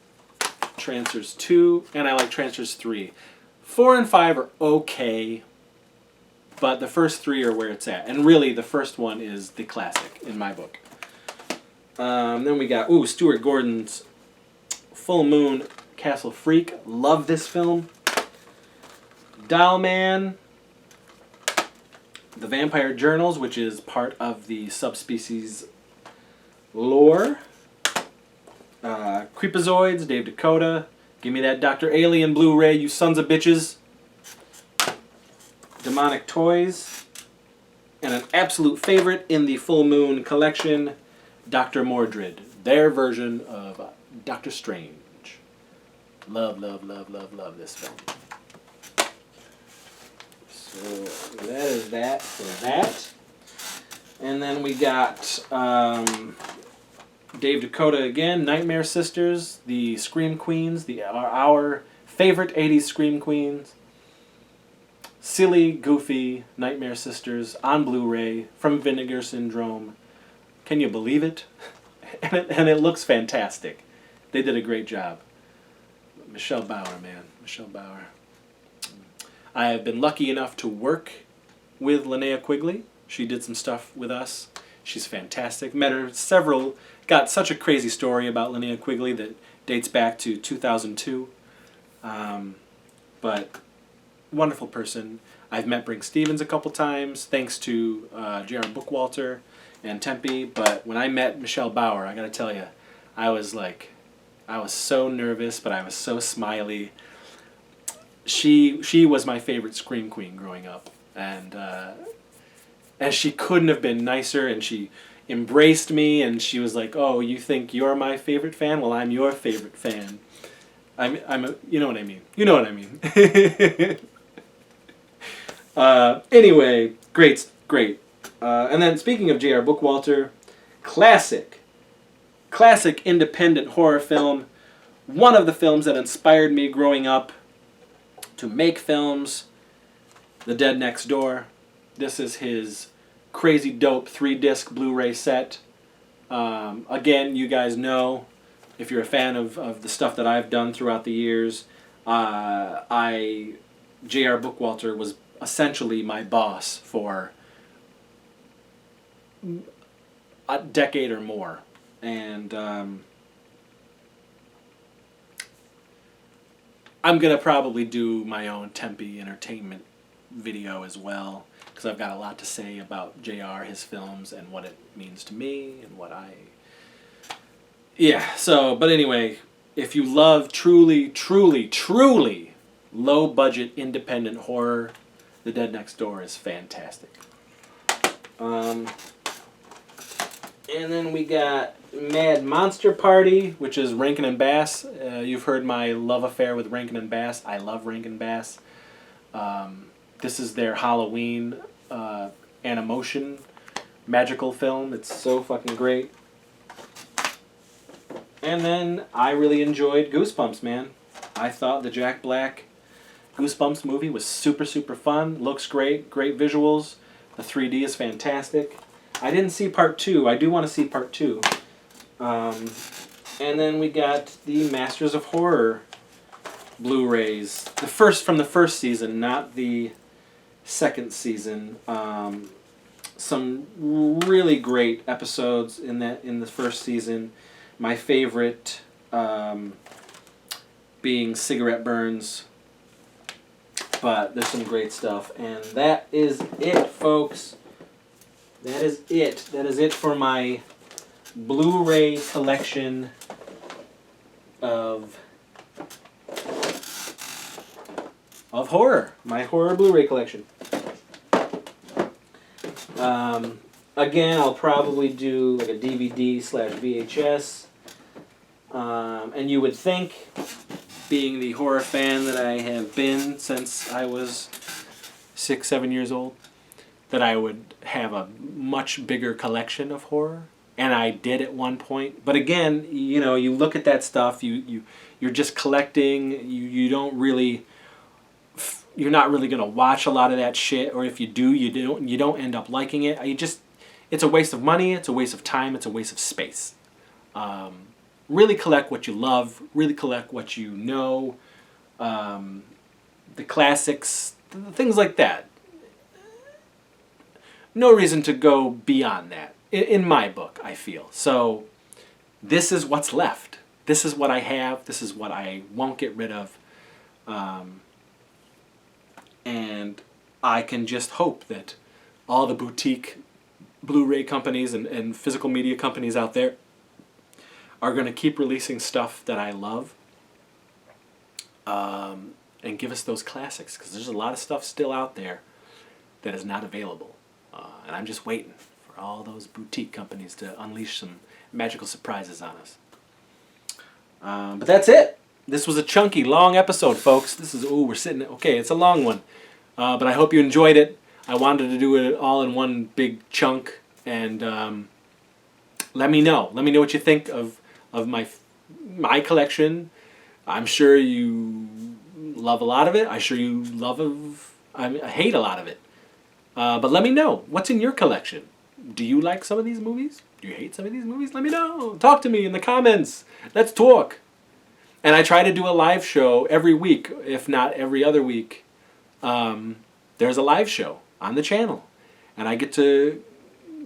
Trancers 2. And I like Trancers 3. 4 and 5 are okay. But the first 3 are where it's at. And really, the first one is the classic, in my book. Then we got, Stuart Gordon's Full Moon Castle Freak. Love this film. Doll Man. The Vampire Journals, which is part of the subspecies lore. Creepazoids, Dave Dakota. Give me that Dr. Alien Blu-ray, you sons of bitches. Demonic Toys. And an absolute favorite in the Full Moon collection, Dr. Mordred. Their version of Doctor Strange. Love, love, love, love, love this film. So that is that for that. And then we got Dave Dakota again, Nightmare Sisters, the Scream Queens, our favorite 80s Scream Queens. Silly, goofy Nightmare Sisters on Blu-ray from Vinegar Syndrome. Can you believe it? and it looks fantastic. They did a great job. Michelle Bauer, man. Michelle Bauer. I have been lucky enough to work with Linnea Quigley. She did some stuff with us. She's fantastic. Met her got such a crazy story about Linnea Quigley that dates back to 2002. But wonderful person. I've met Brink Stevens a couple times, thanks to J.R. Bookwalter and Tempe. But when I met Michelle Bauer, I gotta tell you, I was so nervous, but I was so smiley. She was my favorite Scream Queen growing up, and she couldn't have been nicer. And she embraced me, and she was like, "Oh, you think you're my favorite fan? Well, I'm your favorite fan." You know what I mean. You know what I mean. Anyway, great. And then speaking of J.R. Bookwalter, classic independent horror film. One of the films that inspired me growing up to make films, The Dead Next Door. This is his crazy dope 3-disc Blu-ray set. Again, you guys know, if you're a fan of the stuff that I've done throughout the years, J.R. Bookwalter was essentially my boss for a decade or more. And I'm going to probably do my own Tempe Entertainment video as well, because I've got a lot to say about JR, his films, and what it means to me, and what I... Yeah, so, but anyway, if you love truly low-budget independent horror, The Dead Next Door is fantastic. And then we got Mad Monster Party, which is Rankin and Bass. You've heard my love affair with Rankin and Bass. I love Rankin and Bass. This is their Halloween Animotion magical film. It's so fucking great. And then I really enjoyed Goosebumps, man. I thought the Jack Black Goosebumps movie was super, super fun. Looks great. Great visuals. The 3D is fantastic. I didn't see part 2. I do want to see part 2. And then we got the Masters of Horror Blu-rays. From the first season, not the second season. Some really great episodes in the first season. My favorite being Cigarette Burns. But there's some great stuff. And that is it, folks. That is it. That is it for my Blu-ray collection of horror. My horror Blu-ray collection. Again, I'll probably do like a DVD/VHS. And you would think, being the horror fan that I have been since I was 6, 7 years old, that I would have a much bigger collection of horror. And I did at one point. But again, you know, you look at that stuff, you're just collecting, you don't really... You're not really going to watch a lot of that shit, or if you do, you don't end up liking it. It's a waste of money, it's a waste of time, it's a waste of space. Really collect what you love, really collect what you know, the classics, things like that. No reason to go beyond that, in my book, I feel. So, this is what's left. This is what I have, this is what I won't get rid of. And I can just hope that all the boutique Blu-ray companies and physical media companies out there are going to keep releasing stuff that I love, and give us those classics, because there's a lot of stuff still out there that is not available. And I'm just waiting for all those boutique companies to unleash some magical surprises on us. But that's it. This was a chunky, long episode, folks. We're sitting... Okay, it's a long one. But I hope you enjoyed it. I wanted to do it all in one big chunk. And let me know. Let me know what you think of my collection. I'm sure you love a lot of it. I'm sure you I hate a lot of it. But let me know. What's in your collection? Do you like some of these movies? Do you hate some of these movies? Let me know. Talk to me in the comments. Let's talk. And I try to do a live show every week, if not every other week. There's a live show on the channel. And I get to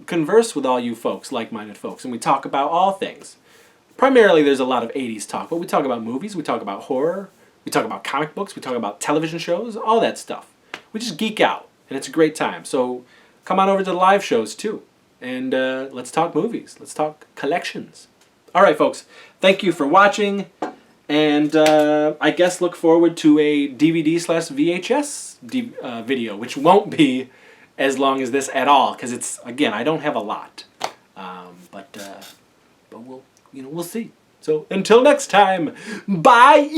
converse with all you folks, like-minded folks. And we talk about all things. Primarily there's a lot of 80s talk, but we talk about movies, we talk about horror, we talk about comic books, we talk about television shows, all that stuff. We just geek out, and it's a great time. So come on over to the live shows too. And let's talk movies. Let's talk collections. All right, folks. Thank you for watching. And I guess look forward to a DVD/VHS video, which won't be as long as this at all, because it's, again, I don't have a lot. But we'll see. So until next time, bye.